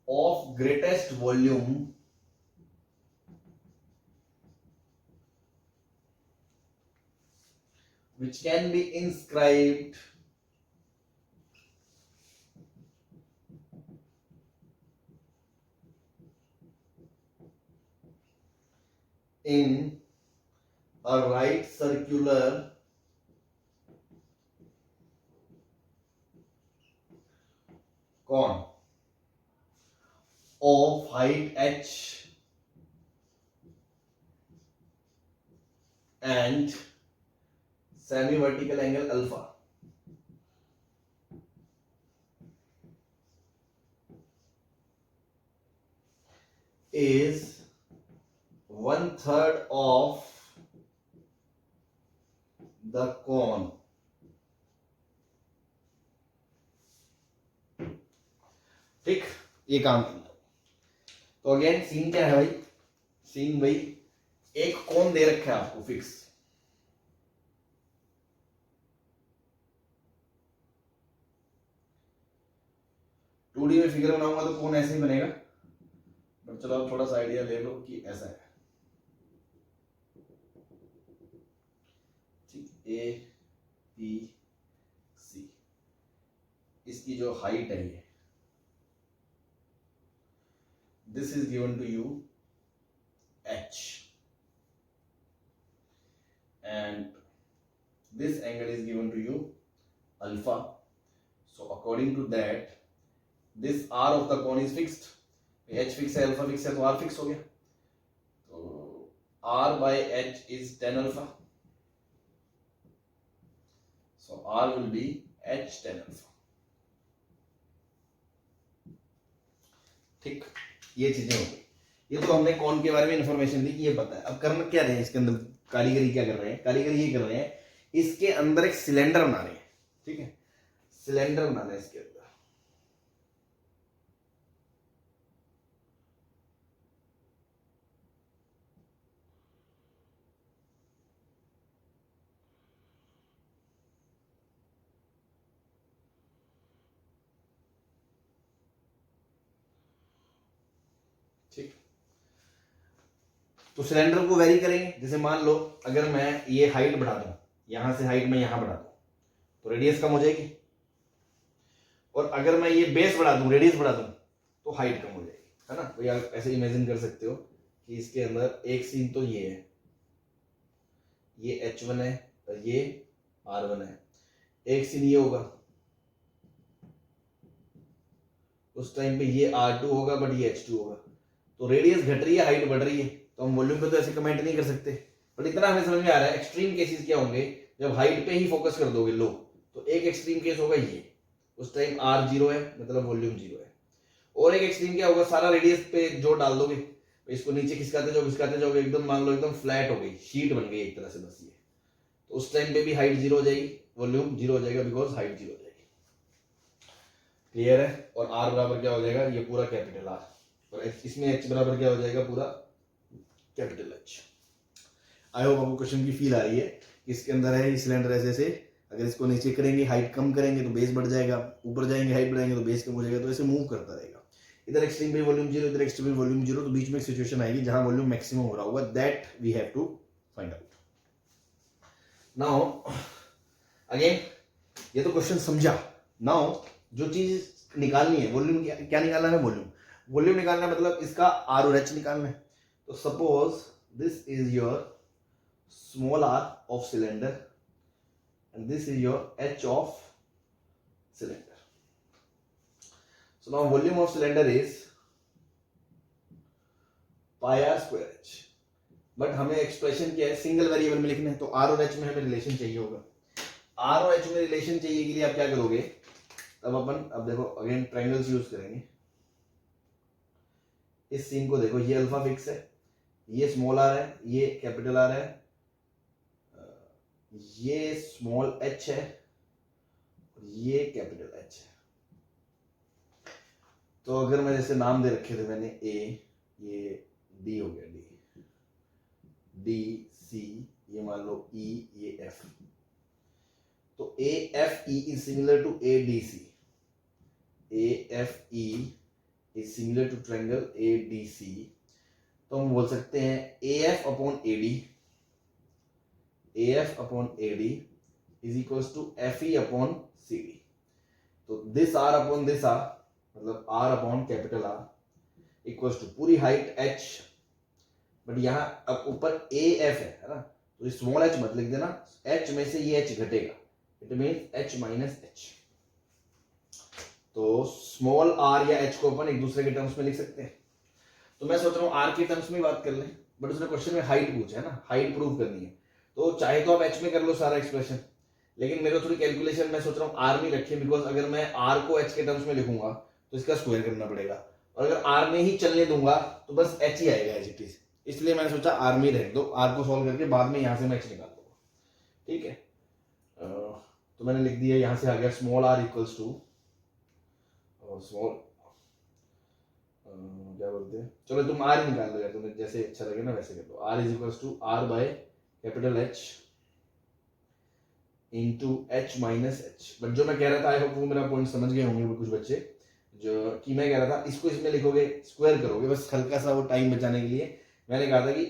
of greatest volume which can be inscribed in a right circular cone of height h and semi-vertical angle alpha is 1/3 of the cone. ठीक, ये काम करना। तो again seen क्या है भाई, scene भाई एक कोन दे रखा है आपको फिक्स, टू डी में फिगर बनाऊंगा तो कोन ऐसे ही बनेगा, बट चलो आप थोड़ा सा आइडिया ले लो कि ऐसा है, ठीक, ए बी सी, इसकी जो हाइट है ये, this is given to you h and this angle is given to you alpha. So according to that this r of the cone is fixed, h fixed है, alpha fixed है, तो r fixed हो गया, तो r by h is tan alpha, so r will be h tan alpha, ठीक। ये चीजें हो गई, ये तो हमने कौन के बारे में इंफॉर्मेशन दी कि ये पता है। अब करना क्या रहे हैं इसके अंदर, कारीगरी क्या कर रहे हैं, कारीगरी ये कर रहे हैं इसके अंदर एक सिलेंडर बना रहे हैं, ठीक है, सिलेंडर बनाना है इसके अंदर, ठीक। तो सिलेंडर को वेरी करेंगे, जैसे मान लो अगर मैं ये हाइट बढ़ा दूं, यहां से हाइट मैं यहां बढ़ा दूं तो रेडियस कम हो जाएगी, और अगर मैं ये बेस बढ़ा दूं, रेडियस बढ़ा दूं तो हाइट कम हो जाएगी, है ना। तो यार ऐसे इमेजिन कर सकते हो कि इसके अंदर एक सीन तो ये है, ये H1 है और ये R1 है, एक सीन ये होगा, उस टाइम पे ये R2 होगा बट ये H2 होगा, तो रेडियस घट रही है, हाइट बढ़ रही है, तो हम वॉल्यूम पे तो ऐसे कमेंट नहीं कर सकते, बट इतना हमें समझ में आ रहा है एक्सट्रीम केसेस क्या होंगे, जब हाइट पे ही फोकस कर दोगे लो, तो एक एक्सट्रीम केस होगा ये, उस टाइम R 0 है मतलब वॉल्यूम 0 है, और एक एक्सट्रीम क्या होगा, सारा रेडियस पे जोर डाल दोगे, इसको नीचे खिसकाते जाओगे एकदम, मान लो एकदम फ्लैट हो गई, शीट बन गई एक तरह से बस ये, तो उस टाइम पे भी हाइट 0 हो जाएगी, वॉल्यूम 0 हो जाएगा, बिकॉज हाइट 0 हो जाएगी, क्लियर है। और R बराबर क्या हो जाएगा, ये पूरा कैपिटल R, और इसमें H बराबर क्या हो जाएगा, पूरा कैपिटल H। आई होप आपको क्वेश्चन की फील आ रही है, इसके अंदर है सिलेंडर ऐसे, अगर इसको नीचे करेंगे हाइट कम करेंगे तो बेस बढ़ जाएगा, ऊपर जाएंगे हाइट बढ़ाएंगे तो बेस कम हो जाएगा, तो ऐसे मूव करता रहेगा, इधर एक्सट्रीम पे वॉल्यूम 0, इधर एक्सट्रीम पे वॉल्यूम 0, तो बीच में एक सिचुएशन आएगी जहां वॉल्यूम मैक्सिमम हो रहा होगा, that we have to find out. Now again ये तो क्वेश्चन समझा, नाउ जो चीज निकालनी है, वॉल्यूम क्या निकालना है, वॉल्यूम निकालना है, मतलब इसका R और H निकालना है। तो suppose this is your small r of cylinder and this is your H of cylinder, so now volume of cylinder is pi r square H. But हमें एक्सप्रेशन क्या है, सिंगल वेरिएबल में लिखना है, तो आर और एच में हमें रिलेशन चाहिए होगा। आर और एच में रिलेशन चाहिए के लिए आप क्या करोगे, तब अपन अब देखो अगेन ट्रायंगल्स यूज करेंगे। इस सीन को देखो, ये अल्फा फिक्स है, ये स्मॉल आर है, ये कैपिटल आर है, ये स्मॉल एच है, ये कैपिटल एच है। तो अगर मैं जैसे नाम दे रखे थे मैंने ए, ये डी हो गया, डी, डी सी, ये मान लो ई, ये एफ। तो A F E is similar to A D C, A F E is similar to triangle A D C. तो हम बोल सकते हैं A F upon A D, A F upon A D is equals to F E upon C D. तो this r upon this r, मतलब r upon capital R equals to पूरी height H, but यहां अब ऊपर A F है ना, तो small H मत लिख देना, एच में से ये एच घटेगा, it means H minus H. तो स्मॉल आर या एच को अपन एक दूसरे के टर्म्स में लिख सकते हैं। तो मैं सोच रहा हूँ आर के टर्म्स में बात कर लें, बट उसने क्वेश्चन में हाइट पूछा है ना, हाइट प्रूव करनी है, तो चाहे तो आप एच में कर लो सारा एक्सप्रेशन, लेकिन मेरे को थोड़ी कैलकुलेशन मैं सोच रहा हूँ आर में रखे, बिकॉज अगर मैं आर को एच के टर्म्स में लिखूंगा तो इसका स्क्वायर करना पड़ेगा, और अगर आर में ही चलने दूंगा तो बस एच ही आएगा एज इट इज। इसलिए मैंने सोचा आर में रख दो, आर को सॉल्व करके बाद में यहां से मैं एच निकाल दूंगा, ठीक है। तो मैंने लिख दिया, यहां से आ गया small r equals to small क्या बोलते हैं, चलो तुम आर निकाल लो यार, तुम्हें जैसे अच्छा लगे ना वैसे कर दो। R is equals to R by capital H into H minus H. But जो मैं कह रहा था, आई होप वो मेरा पॉइंट समझ गए होंगे कुछ बच्चे, जो कि मैं कह रहा था इसको इसमें लिखोगे, स्क्वायर करोगे, बस हल्का सा वो टाइम बचाने के लिए मैंने कहा था कि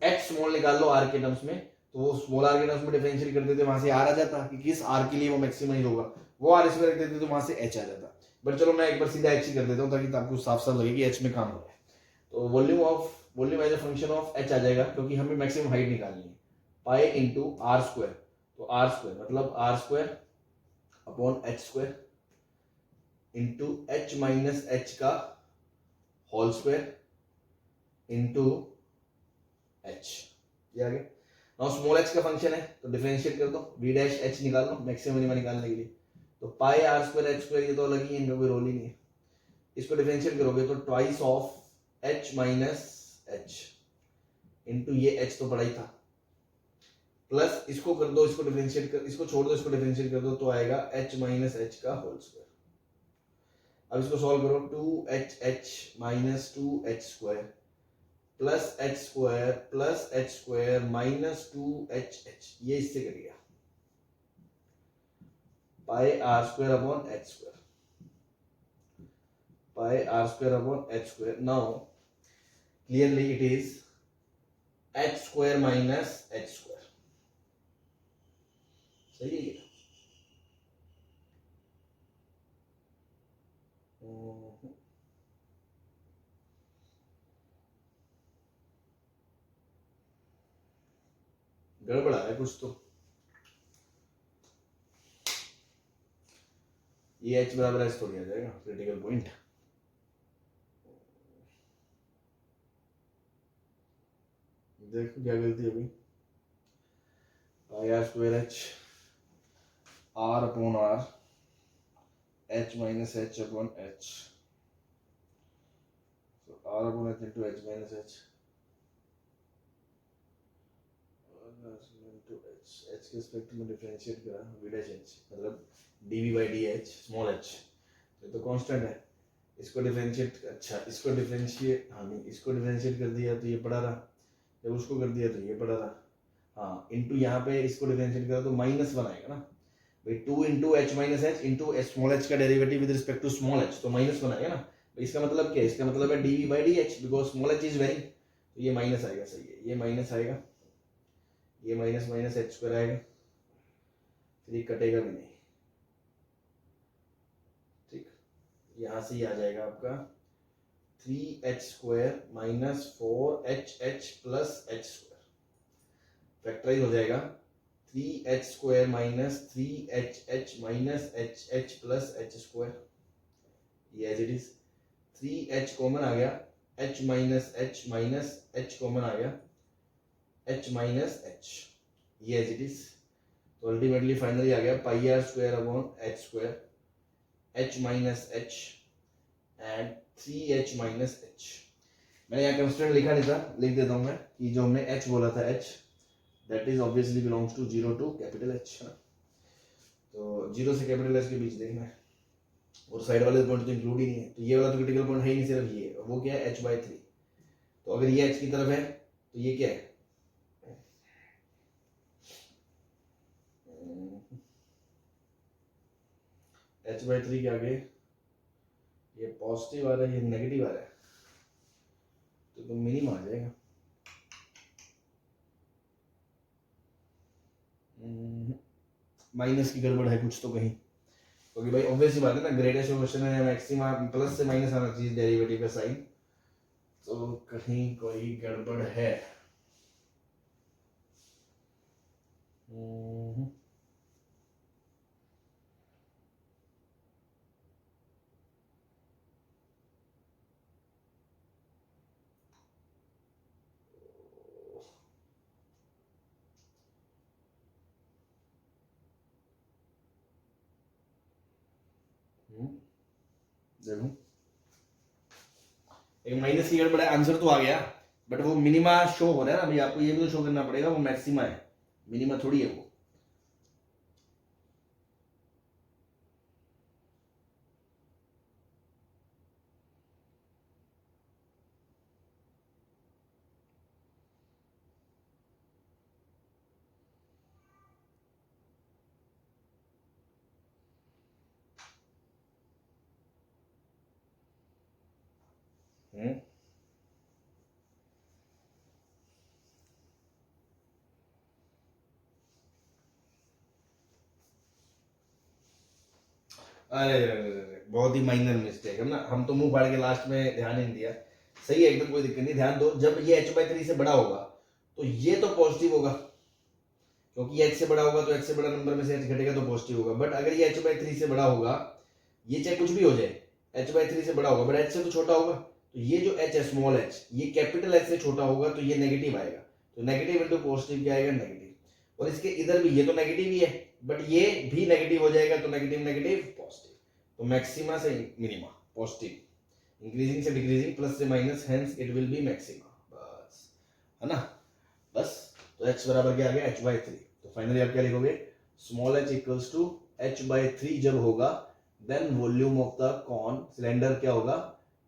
एच स्मॉल निकाल लो आर के टर्म्स में, तो वो स्मॉल आर के टर्म्स में डिफरेंशिएट कर देते, वहां से आर आ जाता कि किस आर के लिए वो मैक्सिमाइज होगा, वो आर इसमें रख देते तो वहां से एच आ जाता। बट चलो मैं एक बार सीधा एच ही कर देता हूँ ताकि आपको साफ साफ लगे कि एच में काम हो रहा है। तो volume as a function of h आ जाएगा, क्योंकि हमें मैक्सिमम हाइट निकालनी है, पाई इंटू आर स्क्वायर। तो आर स्क्वायर मतलब r square upon h square into H minus h का होल स्क्वायर इंटू एच, ये आ गया। नाउ स्मॉल एच का फंक्शन है तो डिफरेंशिएट कर दो, वी डैश एच निकाल लो मैक्सिमम मिनिमम निकालने के लिए। तो पाई आर स्क्वायर एच स्क्वायर, ये तो अलग ही है, इनका कोई रोल ही नहीं है। इसको डिफरेंशिएट करोगे तो twice of H minus h into ये एच तो बड़ा ही था, प्लस इसको कर दो, इसको डिफरेंशिएट कर, इसको छोड़ दो, इसको डिफरेंशिएट कर दो, तो आएगा एच माइनस एच का होल स्क्वायर। अब इसको सॉल्व करो, 2h minus 2h square plus h square minus 2h, ये इससे कट गया, pi r square upon h square, pi r square upon h square. Now clearly it is h square minus h square, सही है ये? गड़बड़ है कुछ तो, ये h बराबर एच थोड़ी आ जाएगा क्रिटिकल पॉइंट। देखो क्या गलती है भाई, pi r square h r upon r h minus h upon h, r upon h into H minus h h के रिस्पेक्ट में डिफरेंशिएट करा, वी डैश एच मतलब dv by dh small h, तो कांस्टेंट है, इसको differentiate, अच्छा इसको differentiate, हाँ नहीं इसको डिफरेंशिएट कर दिया तो ये पड़ा रहा, जब उसको कर दिया तो ये पड़ा रहा, हाँ इंटू यहाँ पे इसको डिफरेंशिएट करा तो माइनस वन आएगा ना भाई, 2 into H minus h into small h का derivative with respect to small h, तो माइनस वन आएगा ना। इसका मतलब क्या है, इसका मतलब है dv by dh, because small H is very, तो ये माइनस आएगा, सही है, ये माइनस आएगा, ये माइनस माइनस एच स्क्वायर आएगा, फिर ये कटेगा भी नहीं, ठीक, यहां से ही आ जाएगा आपका 3h square minus 4hh plus h square, factorise हो जाएगा 3h square minus 3hh minus hh plus h square, ये as it is, 3h common आ गया, h माइनस h कॉमन आ गया, h माइनस h, ये एज इट इज। तो ultimately finally आ गया pi r square upon h square, h minus h and 3h minus h। मैंने यहाँ कंस्टेंट लिखा नहीं था, लिख देता हूँ मैं कि जो हमने h बोला था h, that is obviously belongs to 0 to capital H, है ना। तो 0 से कैपिटल H के बीच देखना है, और साइड वाले पॉइंट तो इंक्लूड ही नहीं है, तो ये वाला तो क्रिटिकल पॉइंट है ही नहीं, सिर्फ ये, वो क्या है h/3। तो अगर ये h की तरफ है तो ये क्या है, h/3 के आगे ये पॉजिटिव आ रहा है, ये नेगेटिव आ रहा है, तो मिनिमम आ जाएगा। माइनस की गड़बड़ है कुछ तो कहीं, क्योंकि भाई ऑब्वियस ही बात है ना, ग्रेटेस्ट क्वेश्चन है, मैक्सिमा प्लस से माइनस आना चाहिए डेरिवेटिव का साइन, तो कहीं कोई गड़बड़ है। देखो एक माइनस की गड़बड़ है, आंसर तो आ गया, बट वो मिनिमा शो हो रहा है ना भाई, आपको ये भी तो शो करना पड़ेगा, वो मैक्सिमा है, मिनिमा थोड़ी है वो। अरे बहुत ही माइनर मिस्टेक है ना, हम तो मुंह फाड़ के लास्ट में ध्यान ही नहीं दिया। सही है एकदम, कोई दिक्कत नहीं, ध्यान दो। जब ये h/3 से बड़ा होगा तो ये तो पॉजिटिव होगा, क्योंकि h से बड़ा होगा तो h से बड़ा नंबर में से h घटेगा तो पॉजिटिव होगा। बट अगर ये h/3 से बड़ा होगा, ये चाहे कुछ भी हो जाए, h/3 से बड़ा होगा बट h से तो छोटा होगा, तो ये जो h है स्मॉल h, ये कैपिटल H से छोटा होगा तो ये नेगेटिव आएगा, तो नेगेटिव इंटू पॉजिटिव क्या आएगा, नेगेटिव। और इसके इधर भी ये तो नेगेटिव ही है, बट ये भी नेगेटिव हो जाएगा, तो नेगेटिव नेगेटिव पॉजिटिव, तो मैक्सिमा से मिनिमा पॉजिटिव, इंक्रीजिंग से डिक्रीजिंग, प्लस से minus, hence it will be maxima, बस, है ना, बस। तो h बराबर क्या आ गया, h/3। तो फाइनली आप क्या लिखोगे, small h equals to h/3 जब होगा, then volume of the cone cylinder क्या होगा,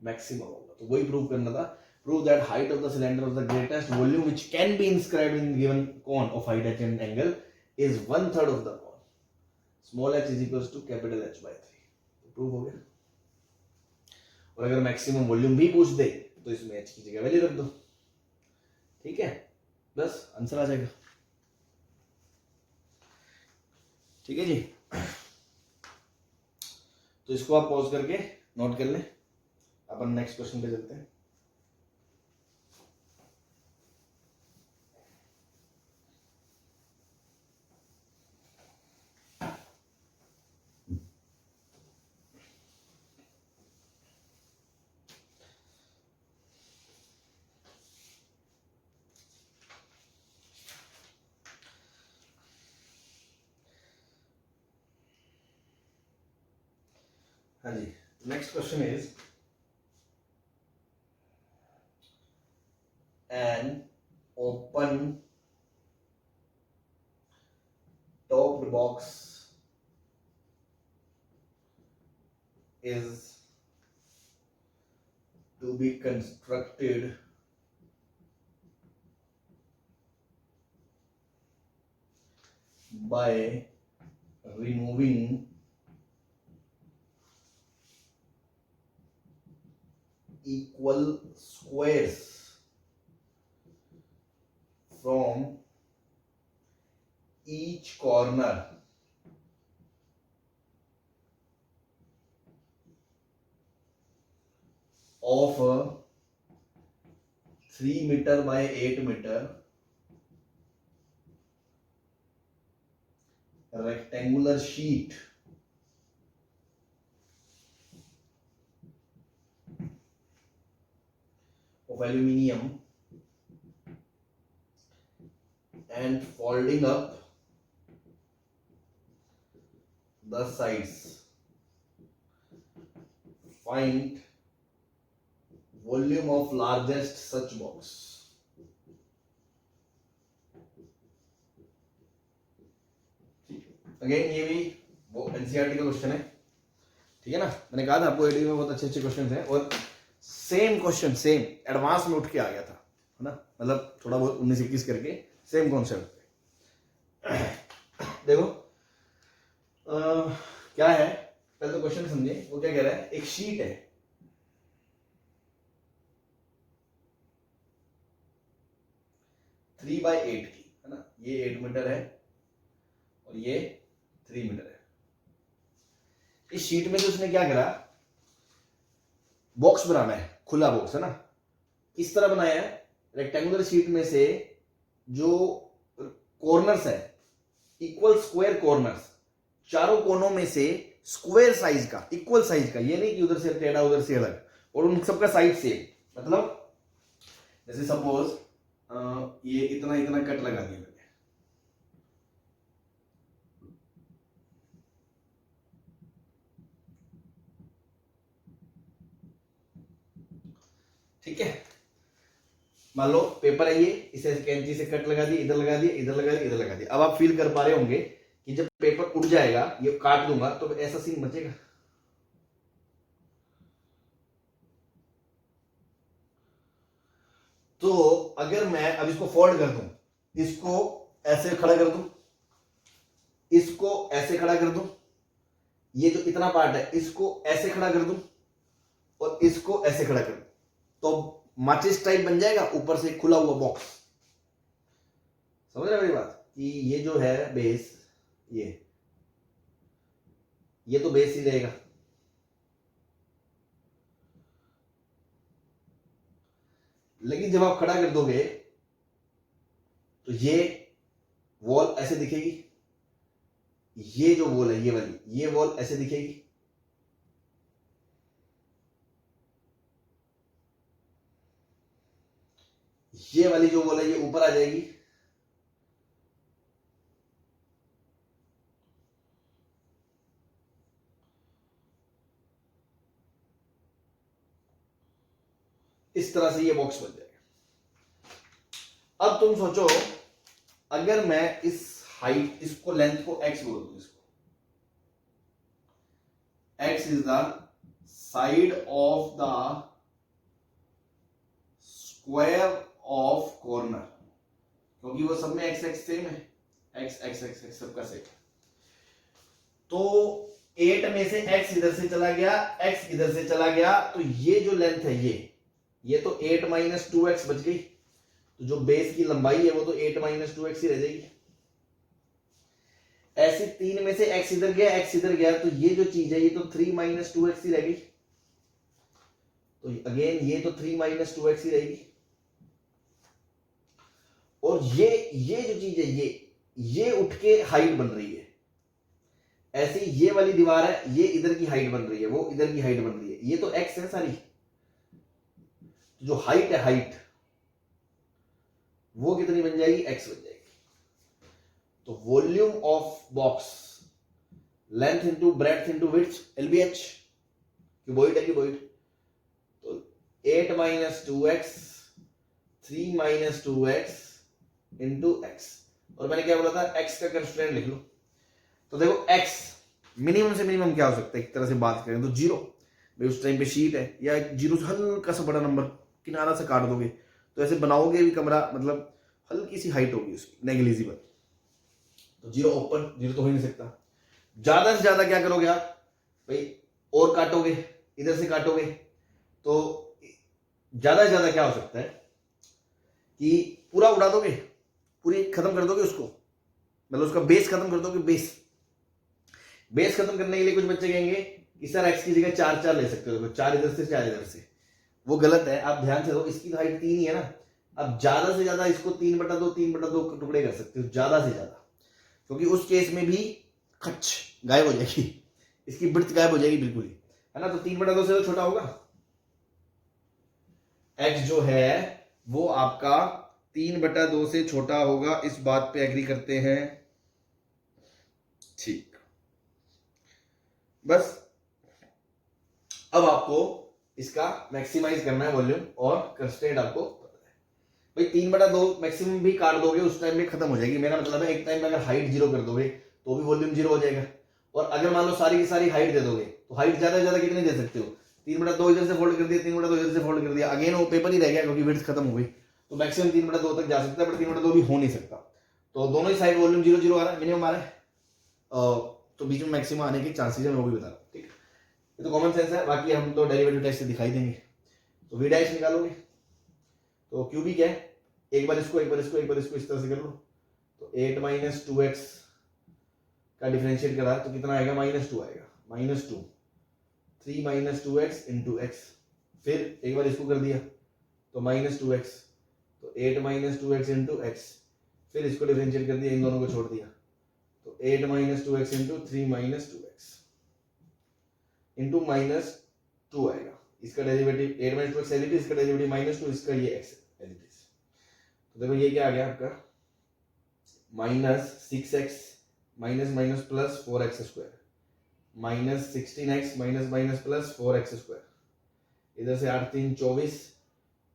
मैक्सिमम होगा। तो वही प्रूव करना था, prove that height of the cylinder of the greatest volume which can be inscribed in given cone of height h and angle is 1/3 of the cone, small h is equals to capital H/3। तो prove हो गया। और अगर maximum volume भी पूछ दे तो इसमें h की जगह वैल्यू रख दो, ठीक है, बस आंसर आ जाएगा। ठीक है जी, तो इसको आप पॉज करके नोट कर लें, अपन नेक्स्ट क्वेश्चन पे चलते हैं। हाँ जी, next question is an open topped box is to be constructed by removing equal squares from each corner of a 3 meter by 8 meter rectangular sheet of aluminium and folding up the sides, find volume of largest such box. Again ये भी वो NCERT का question है, ठीक है ना। मैंने कहा था आपको एडी में बहुत अच्छे अच्छे क्वेश्चन हैं, और सेम क्वेश्चन सेम एडवांस में उठ के आ गया था, है ना, मतलब थोड़ा बहुत 19-21 करके सेम कॉन्सेप्ट। देखो क्या है, पहले तो क्वेश्चन समझे। वो क्या कह रहा है, एक शीट है, थ्री बाई 8 की, है ना, ये 8 मीटर है और ये 3 मीटर है। इस शीट में जो उसने क्या करा, बॉक्स बनाना है, खुला बॉक्स है ना। किस तरह बनाया है, रेक्टेंगुलर शीट में से जो कॉर्नर्स है, इक्वल स्क्वायर कॉर्नर्स, चारों कोनों में से स्क्वायर साइज का, इक्वल साइज का, ये नहीं कि उधर से टेढ़ा उधर से अलग, और उन सबका साइज सेम। मतलब जैसे सपोज ये इतना इतना कट लगा दिया मैंने, ठीक है। मान लो पेपर है ये, इसे कैंची से कट लगा दी, इधर लगा दिया, इधर लगा दिया, इधर लगा दिया। अब आप फील कर पा रहे होंगे कि जब पेपर उड़ जाएगा, ये काट दूंगा तो ऐसा सीन बचेगा। तो अगर मैं अब इसको फोल्ड कर दूं, इसको ऐसे खड़ा कर दूं, इसको ऐसे खड़ा कर दूं, ये जो इतना पार्ट है इसको ऐसे खड़ा कर दूं और इसको ऐसे खड़ा कर दूं, तो माचिस टाइप बन जाएगा, ऊपर से खुला हुआ बॉक्स। समझ रहे मेरी बात, कि ये जो है बेस, ये तो बेस ही रहेगा, लेकिन जब आप खड़ा कर दोगे तो ये वॉल ऐसे दिखेगी, ये जो वॉल है ये वाली, ये वॉल ऐसे दिखेगी, ये वाली जो वॉल है ये ऊपर आ जाएगी, इस तरह से ये बॉक्स बन जाएगा। अब तुम सोचो, अगर मैं इस हाइट, इसको लेंथ को x बोल दूं, इसको x is the side of the square of corner, क्योंकि वो सब में x x सेम है, x x x x सबका सेम। तो 8 में से x इधर से चला गया, x इधर से चला गया, तो ये जो लेंथ है ये तो 8 - 2x बच गई, तो जो बेस की लंबाई है वो तो 8 - 2x ही रह जाएगी। ऐसे 3 में से x इधर गया, x इधर गया, तो ये जो चीज है ये तो 3 - 2x ही रह गई, तो अगेन ये तो 3 - 2x ही रहेगी। और ये जो चीज है ये उठ के हाइट बन रही है, ऐसे ये वाली दीवार है, ये इधर की हाइट बन रही है, वो इधर की हाइट बन रही है, ये तो x है सारी, जो हाइट है हाइट वो कितनी बन जाएगी, x बन जाएगी। तो volume of box, length into breadth into width, LBH, cuboid है क्यूबॉइड, तो 8 - 2x 3 - 2x इंटू x, और मैंने क्या बोला था, x का कंस्ट्रेंट लिख लो। तो देखो x मिनिमम से मिनिमम क्या हो सकता है, एक तरह से बात करें तो 0, भाई उस टाइम पे शीट है, या 0 से हल्का सा बड़ा नंबर किनारा से काट दोगे, तो ऐसे बनाओगे भी कमरा, मतलब हल्की सी हाइट होगी उसकी, नेग्लिजिबल, तो 0 ओपन, 0 तो हो ही नहीं सकता। ज्यादा से ज्यादा क्या करोगे आप भाई, और काटोगे, इधर से काटोगे, तो ज्यादा से ज्यादा क्या हो सकता है कि पूरा उड़ा दोगे, पूरी खत्म कर दोगे उसको, मतलब उसका बेस खत्म कर दोगे। बेस खत्म करने के लिए कुछ बच्चे कहेंगे कि सर x की जगह 4 ले सकते हो, 4 इधर से 4 इधर से, वो गलत है। आप ध्यान से दो, इसकी हाइट 3 ही है ना, अब ज्यादा से ज्यादा इसको 3/2 3/2 टुकड़े कर सकते हो, ज्यादा से ज्यादा, क्योंकि उस केस में भी खच गायब हो जाएगी, इसकी ब्रिथ गायब हो जाएगी बिल्कुल ही, है ना। तो 3/2 से तो छोटा होगा। x जो है वो आपका 3/2 से छोटा होगा, इस बात पे एग्री करते हैं? ठीक, बस अब आपको इसका मैक्सिमाइज करना है वॉल्यूम, और कंस्ट्रेंट आपको भाई 3/2 मैक्सिमम भी काट दोगे उस टाइम में खत्म हो जाएगी। मेरा मतलब है एक टाइम में अगर हाइट 0 कर दोगे तो भी वॉल्यूम 0 हो जाएगा, और अगर मान लो सारी की सारी हाइट दे दोगे तो हाइट ज्यादा से ज्यादा कितनी दे सकते हो? 3/2 इधर से फोल्ड कर दिया, 3/2 इधर से फोल्ड कर दिया, अगेन वो पेपर ही रह गया क्योंकि विड्थ खत्म हो गई। तो मैक्सिमम 3/2 तक जा सकता है, बट 3/2 भी हो नहीं सकता। तो दोनों ही साइड वॉल्यूम 0 आ रहा है, मिनिमम आ रहा है, तो बीच में मैक्सिमम आने के चांसेस है, मैं वो भी बता रहा हूँ। ठीक है, ये तो कॉमन सेंस है, बाकी हम तो डेरिवेटिव टेस्ट से दिखाई देंगे। तो वी डैश निकालोगे तो क्यू भी क्या है, एक बार इसको एक बार इसको एक बार इसको इस तरह से कर लो, तो 8 - 2x का डिफरेंशिएट करा तो कितना आएगा? -2 आएगा, -2 3 - 2x इंटू एक्स, फिर एक बार इसको कर दिया तो -2x, तो 8 - 2x इंटू एक्स, फिर इसको डिफरेंशिएट कर दिया, इन दोनों को छोड़ दिया, तो 8 - 2x इंटू 3 - 2x इंटू -2 आएगा। इसका derivative 8 - 2x as it is, इसका डेरिवेटिव -2, इसका ये x एज इट इज। तो देखो ये क्या आ गया आपका, -6x minus minus plus 4x square, -16x minus minus plus 4x square, इधर से 8 3 24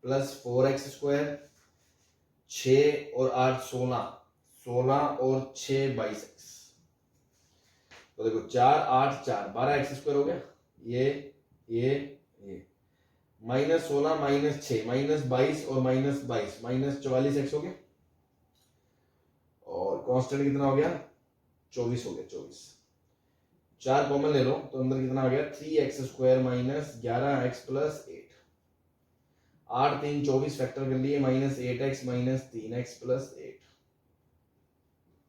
प्लस 4x स्क्वायर, 6 और 8 16, 16 और 6 22x। तो देखो 4 8 4 12x स्क्वायर हो गया, ये -16 -6 -22 और -22 -44x हो गया, और कांस्टेंट कितना हो गया? 24 हो गया, 24। 4 कॉमन ले लो तो अंदर कितना आ गया? 3x square -11x plus 8, 8 3 24 factor कर लिए, -8x -3x plus 8,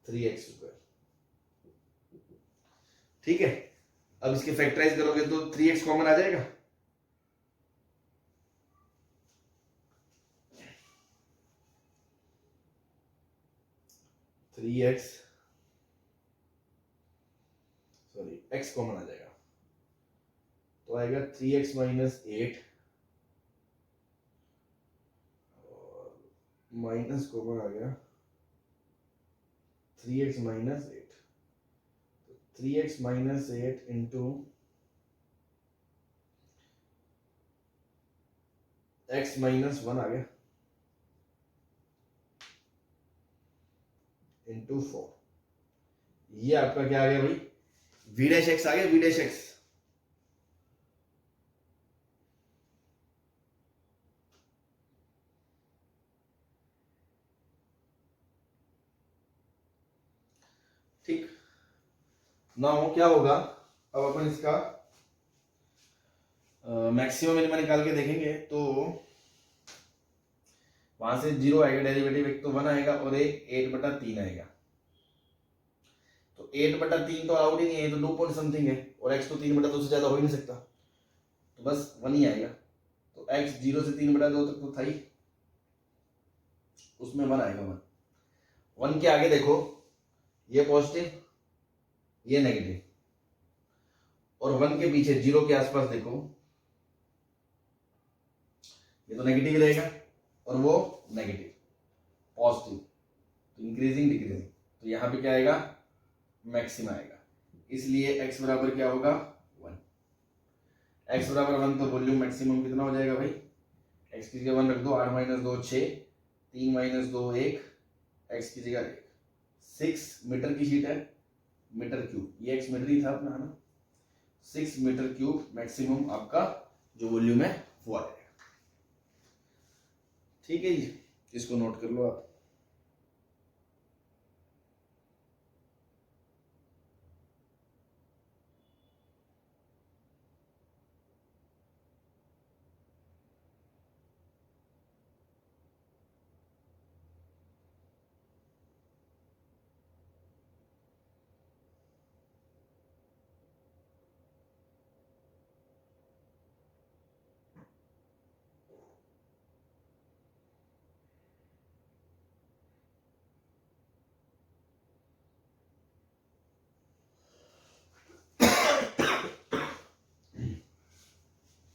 3x square. ठीक है, अब इसके फैक्टराइज करोगे तो 3x कॉमन आ जाएगा, x कॉमन आ जाएगा, तो आएगा 3x - 8 और माइनस कॉमन आ गया 3x - 8, तो 3x - 8 इंटू x - 1 आ गया इंटू 4। ये आपका क्या आ गया भाई? v डैश x आ गया, v डैश x। ठीक ना हो क्या होगा, अब अपन इसका मैक्सिमम मिनिमम निकाल के देखेंगे, तो वहां से 0 आएगा डेरिवेटिव, एक तो 1 आएगा और एक 8/3 आएगा, तो 8/3 तो आउट ही नहीं है, तो 2 पॉइंट समथिंग है, और x तो 3/2 से ज्यादा हो ही नहीं सकता, तो बस 1 ही आएगा। तो x 0 से 3/2 तक तो था ही, उसमें 1 आएगा, 1 के आगे देखो, ये पॉजिटिव ये नेगेटिव, और 1 के पीछे 0 के आसपास देखो, ये तो नेगेटिव ही रहेगा और वो नेगेटिव पॉजिटिव, तो इंक्रीजिंग डिक्रीजिंग, तो यहां पे क्या आएगा? मैक्सिमम आएगा, इसलिए x बराबर क्या होगा? 1। x बराबर 1 तो वॉल्यूम मैक्सिमम कितना हो जाएगा भाई? x की जगह 1 रख दो, 8 - 2 6, 3 - 2 1, x की जगह 1, 6 मीटर की शीट है, मीटर क्यूब, ये x मीटर ही था अपना, है ना, 6 मीटर क्यूब मैक्सिमम आपका जो वॉल्यूम है वो आ जाएगा। ठीक है जी, इसको नोट कर लो आप।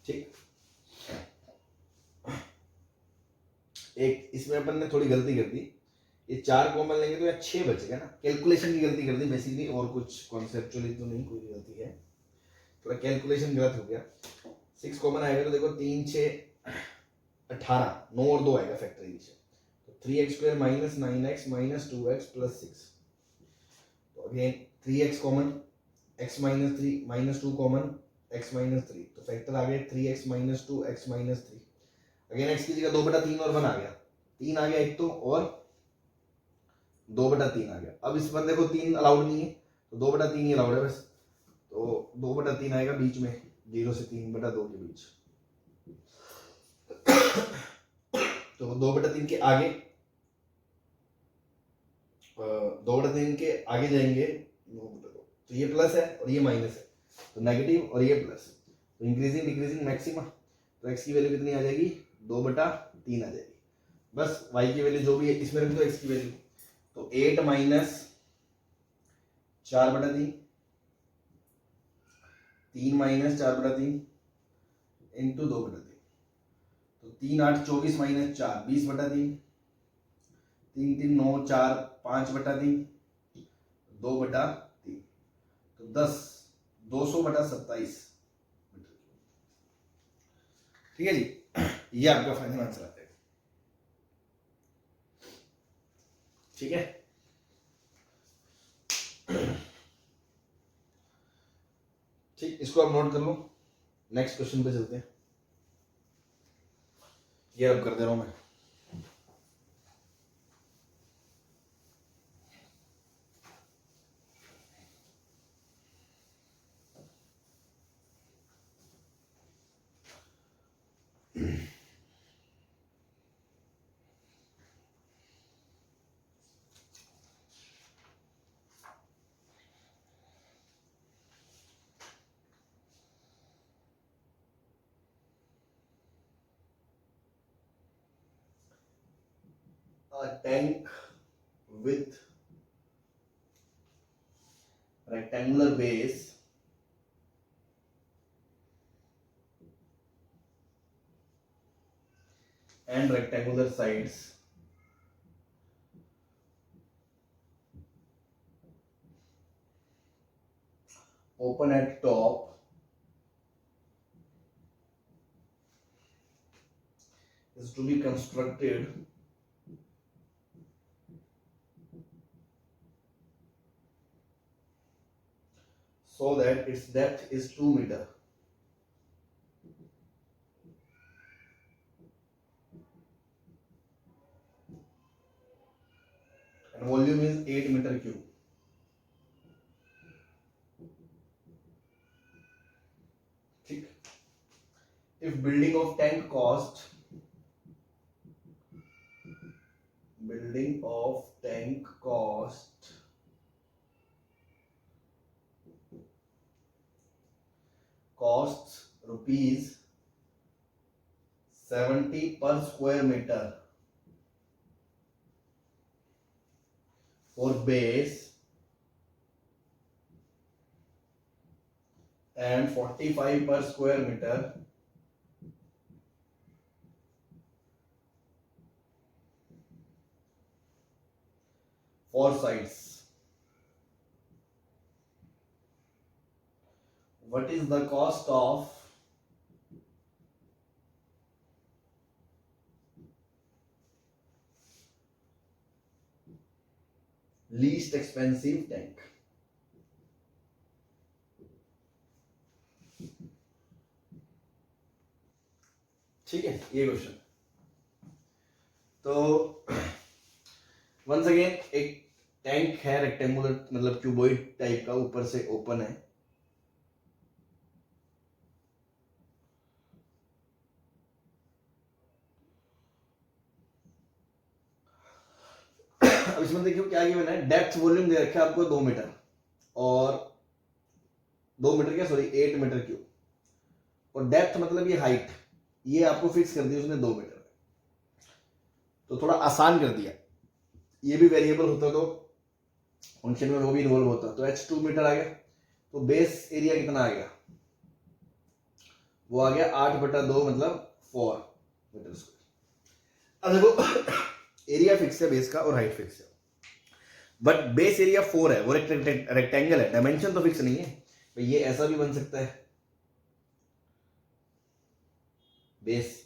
ठीक, एक इसमें अपन ने थोड़ी गलती कर दी, ये 4 कॉमन लेंगे तो यहाँ 6 बचेगा ना, कैलकुलेशन की गलती कर दी बेसिकली, और कुछ कॉन्सेप्चुअली तो नहीं कोई गलती है, थोड़ा कैलकुलेशन गलत हो गया। 6 कॉमन आएगा तो देखो 3 6 18, 9 और 2 आएगा फैक्टर नीचे, तो 3x² minus 9x minus 2x plus 6, तो again 3x common, x minus 3 minus 2 common, x minus 3, तो फैक्टर आ गया 3x minus 2 x minus 3, again x की जगह 2/3 और 1 आ गया, 3 आ गया एक तो, और 2/3 आ गया। अब इस पर देखो 3 अलाउड नहीं है, तो 2/3 ही अलाउड है बस, तो 2/3 आएगा बीच में, 0 से 3/2 के बीच, तो 2/3 के आगे 2/3 के आगे जाएंगे, तो ये प्लस है और ये माइनस है, तो नेगेटिव और ये प्लस, तो इंक्रीजिंग डिक्रीजिंग मैक्सिमा, तो x की वैल्यू कितनी आ जाएगी 2/3 आ जाएगी। बस y की वैल्यू जो भी है इसमें रख दो x की वैल्यू, तो 8 माइनस 4/3, 3 माइनस 4/3 इंटू 2/3, तो 3 8 24 माइनस 4 20/3, 3 3 9 4 5/3, 2/3, तो 10 200/27, ठीक है जी। ये आपका फाइनल आंसर आता है, ठीक है। ठीक, इसको आप नोट कर लो, नेक्स्ट क्वेश्चन पे चलते हैं, ये अब कर दे रहा हूं मैं। A tank with rectangular base and rectangular sides open at top is to be constructed so that its depth is 2 meter and volume is 8 meter cube. ठीक, if building of tank cost costs rupees 70 per square meter for base and 45 per square meter for sides. What is the cost of least expensive tank? ठीक है, ये question. तो once again एक tank है rectangular, मतलब cuboid type का, ऊपर से ओपन है, अब इसमें देखियो क्या गिवन है, डेप्थ वॉल्यूम दे रखा है आपको 2 मीटर, और 2 मीटर क्या, सॉरी 8 मीटर क्यूब, और डेप्थ मतलब ये हाइट, ये आपको फिक्स कर दी उसने 2 मीटर, तो थोड़ा आसान कर दिया, ये भी वेरिएबल होता तो फंक्शन में वो भी इन्वॉल्व होता, तो h 2 मीटर आ गया, तो बेस एरिया कितना आ गया, वो आ गया 8/2 मतलब 4 मीटर स्क्वायर। अब देखो एरिया फिक्स है बेस का और हाइट फिक्स है, बट बेस एरिया 4 है, वो रेक्टेंगल है, डायमेंशन तो फिक्स नहीं है। तो ये ऐसा भी बन सकता है बेस,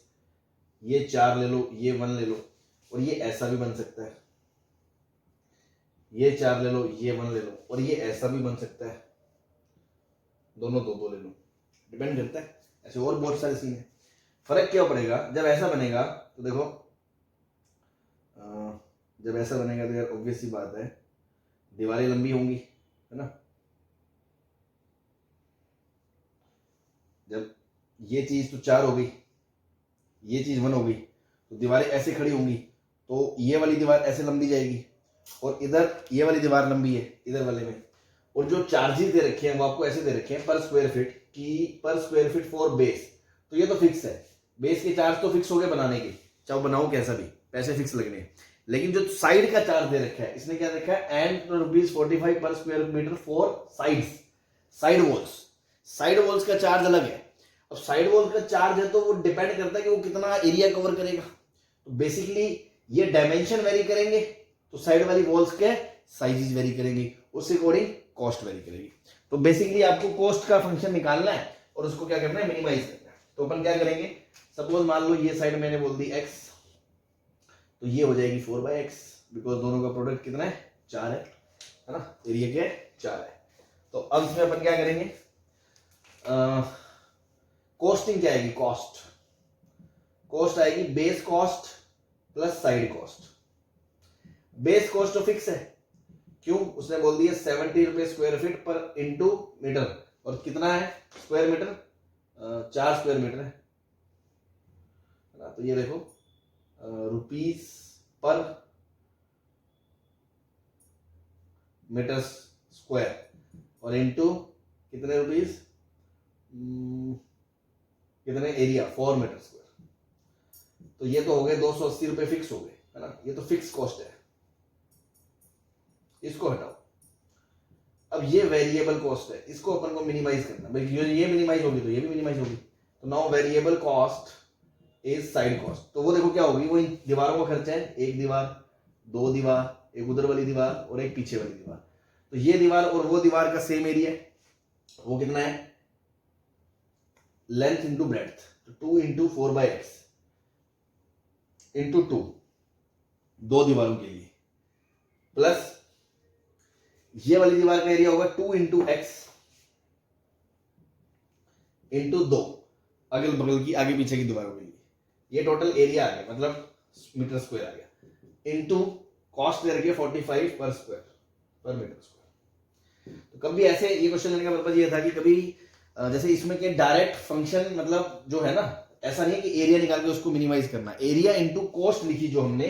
ये 4 ले लो, ये 1 ले लो, और ये ऐसा भी बन सकता है, ये 4 ले लो, ये 1 ले लो, और ये ऐसा भी बन सकता है, दोनों दो दो ले लो, डिपेंड करता है। ऐसे और बहुत सारे सीन है। फर्क क्या पड़ेगा जब ऐसा बनेगा, तो देखो जब ऐसा बनेगा तो यार ऑब्वियस सी बात है दीवारें लंबी होंगी, है ना। जब ये चीज तो 4 हो गई, ये चीज 1 हो गई, तो दीवारें ऐसे खड़ी होंगी, तो ये वाली दीवार ऐसे लंबी जाएगी, और इधर ये वाली दीवार लंबी है इधर वाले में। और जो चार्जेस दे रखे हैं वो आपको ऐसे दे रखे हैं पर स्क्वायर फीट की, पर स्क्वायर फीट फॉर बेस, तो ये तो फिक्स है, बेस के चार्ज तो फिक्स हो गए बनाने के, चाहे बनाओ कैसा भी, पैसे फिक्स लगने हैं। लेकिन जो साइड का चार्ज दे रखा है, इसने क्या रखा है, एंड ₹45 पर square metre for sides, side walls, side walls का चार्ज अलग है। अब साइड वॉल का चार्ज है तो वो डिपेंड करता है कि वो कितना एरिया कवर करेगा, तो बेसिकली ये डायमेंशन वेरी करेंगे, तो साइड वाली वॉल्स के साइजेस वेरी करेंगे, उसके अकॉर्डिंग कॉस्ट वेरी करेगी। तो बेसिकली आपको कॉस्ट का फंक्शन निकालना है और उसको क्या करना है, मिनिमाइज करना है। तो अपन क्या करेंगे, सपोज मान लो ये साइड मैंने बोल दी x, तो ये हो जाएगी 4/x, बिकॉज दोनों का प्रोडक्ट कितना है, 4 है ना, एरिया क्या है, 4 है। तो अब इसमें अपन क्या करेंगे, कॉस्टिंग क्या आएगी, कॉस्ट आएगी base cost plus side cost. Base cost तो फिक्स है, क्यों, उसने बोल दिया ₹70 स्क्वायर फीट पर इंटू मीटर, और कितना है स्क्वायर मीटर, 4 स्क्वायर मीटर है ना। तो ये देखो रुपीस पर मीटर स्क्वायर, और इंटू कितने रुपीस, कितने एरिया, 4 मीटर स्क्वायर, तो ये तो हो गए ₹280 फिक्स हो गए, है ना। ये तो फिक्स कॉस्ट है, इसको हटाओ। अब ये वेरिएबल कॉस्ट है, इसको अपन को मिनिमाइज करना, भाई ये मिनिमाइज होगी तो ये भी मिनिमाइज होगी। तो now variable cost is side cost, तो वो देखो क्या होगी, वो इन दीवारों का खर्चा है, एक दीवार, 2 दीवार, एक उधर वाली दीवार और एक पीछे वाली दीवार। तो ये दीवार और वो दीवार का सेम एरिया है, वो कितना है, लेंथ इंटू ब्रेड्थ, तो 2 इंटू 4/x इंटू 2, 2 दीवारों के लिए, प्लस ये वाली दीवार का एरिया होगा 2 इंटू x इंटू 2 अगल बगल की आगे पीछे की दीवारों के लिए, ये टोटल एरिया आ गया, मतलब मीटर स्क्वायर आ गया, इंटू कॉस्ट दे रखी है 45 पर स्क्वायर पर मीटर स्क्वायर। तो कभी ऐसे ये क्वेश्चन लेने का पर्पज ये था कि कभी जैसे इसमें के डायरेक्ट फंक्शन, मतलब जो है ना, ऐसा नहीं है कि एरिया निकाल के उसको मिनिमाइज करना, एरिया इंटू कॉस्ट लिखी जो हमने,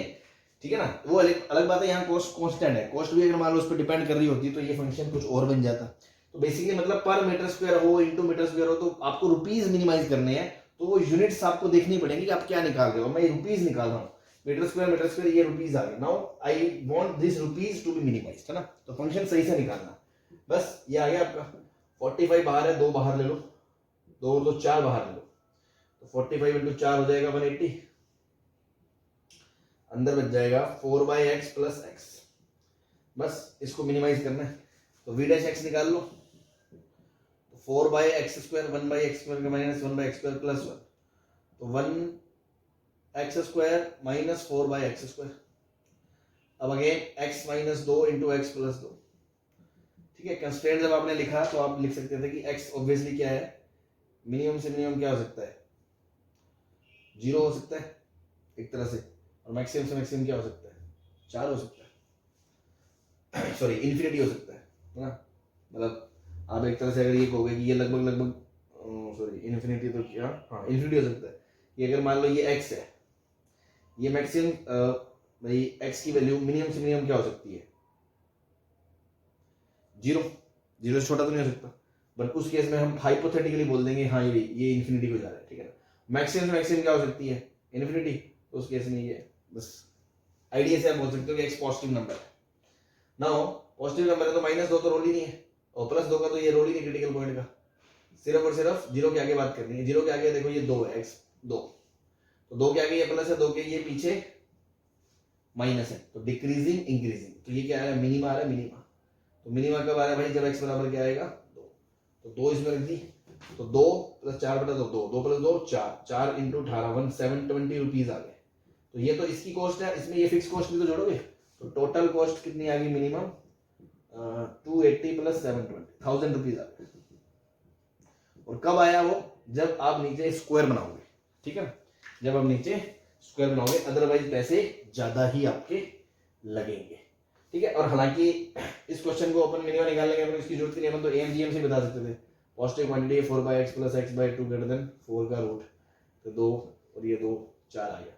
ठीक है ना, वो अलग बात है। यहाँ कॉस्ट कांस्टेंट है, कॉस्ट भी अगर मान लो उस पर डिपेंड कर रही होती तो ये फंक्शन कुछ और बन जाता। तो बेसिकली मतलब पर मीटर स्क्वायर हो इंटू मीटर स्क्वायर हो, तो आपको रुपीज मिनिमाइज करने हैं, तो वो यूनिट्स आपको देखनी पड़ेंगी कि आप क्या निकाल रहे हो। मैं रुपीज निकाल रहा हूँ, मीटर स्क्वायर ये रुपीज आ गए, now I want this rupees to be minimised, है ना। तो फंक्शन सही से निकालना, बस ये आ गया आपका। 45 बाहर है, 2 बाहर ले लो, 2 और 2 4 बाहर ले लो, तो 45 इंटू 4 हो जाएगा 180, अंदर बच जाएगा 4/x प्लस x, बस इसको मिनिमाइज करना है। तो v डैश x निकाल लो, तो 4/x स्क्वायर 1/x स्क्वायर का माइनस 1/x स्क्वायर प्लस 1, तो 1x square minus 4/x square. अब again x minus 2 into x plus 2, ठीक है। कंस्ट्रेंट जब आपने लिखा तो आप लिख सकते थे कि x ऑब्वियसली क्या है, मिनिमम से मिनिमम क्या हो सकता है, 0 हो सकता है एक तरह से, और मैक्सिमम से मैक्सिमम क्या हो सकता है, 4 हो सकता है, सॉरी इन्फिनिटी हो सकता है ना। मतलब आप एक तरह से अगर ये कहोगे कि ये लगभग सॉरी इन्फिनिटी तो क्या, हाँ इन्फिनिटी हो सकता है। ये अगर मान लो ये x है, ये मैक्सिमम भाई x की वैल्यू मिनिमम से मिनिमम क्या हो सकती है, 0 से छोटा तो नहीं हो सकता, बट उस केस में हम हाइपोथेटिकली बोल देंगे हाँ ये इन्फिनिटी को जा रहा है, ठीक है ना। मैक्सिमम से मैक्सिमम क्या हो सकती है, इन्फिनिटी, तो उस केस में ये बस आइडिया से आप बोल सकते हो कि x पॉजिटिव नंबर है। नाउ पॉजिटिव नंबर है तो -2 तो रोल ही नहीं है, और +2 का तो ये रोल ही नहीं क्रिटिकल पॉइंट का, सिर्फ और सिर्फ 0 के आगे बात करनी है। 0 के आगे देखो ये 2 है, x 2, तो 2 के आगे ये प्लस है, 2 के ये पीछे माइनस है, तो डिक्रीजिंग इंक्रीजिंग, तो ये क्या आ रहा है, मिनिमा आ रहा है, मिनिमा। तो मिनिमा कब आ रहा है भाई, जब x बराबर क्या आएगा 2, तो 2 इसमें रख दी, तो 2 + 4 बटा 2, 2 + 2 4, 4 × 18 720 रुपीज आ गए। तो ये तो इसकी कॉस्ट है, इसमें ये फिक्स कॉस्ट भी तो जोड़ोगे, तो टोटल कॉस्ट कितनी आ गई मिनिमम 280 + 720 1000 रुपीज आ गए। और कब आया वो, जब आप नीचे स्क्वायर बनाओगे, ठीक है ना, जब आप नीचे स्क्वायर बनाओगे, अदरवाइज पैसे ज्यादा ही आपके लगेंगे, ठीक है। और हालांकि इस क्वेश्चन को अपन मिनिमम निकालने की इसकी जरूरत नहीं है, अपन तो एमजीएम से बता सकते थे। पॉजिटिव क्वांटिटी 4/x + x/2 > 4 का रूट, तो 2 और ये 2 4 आ गया।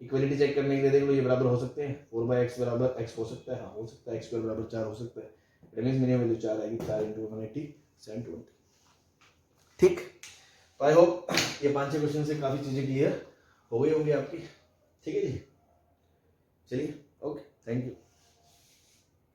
इक्वलिटी चेक करने के लिए देख लो, ये बराबर हो सकते हैं, 4/x बराबर x हो सकता है, हाँ हो सकता है, x² बराबर 4 हो सकता है, रेमेंस मिनिमम वैल्यू 4 आएगी, 4 × 180 720, ठीक। तो आई होप ये 5-6 क्वेश्चन से काफी चीजें क्लियर हो गई होंगी आपकी, ठीक है जी। चलिए, ओके, थैंक यू।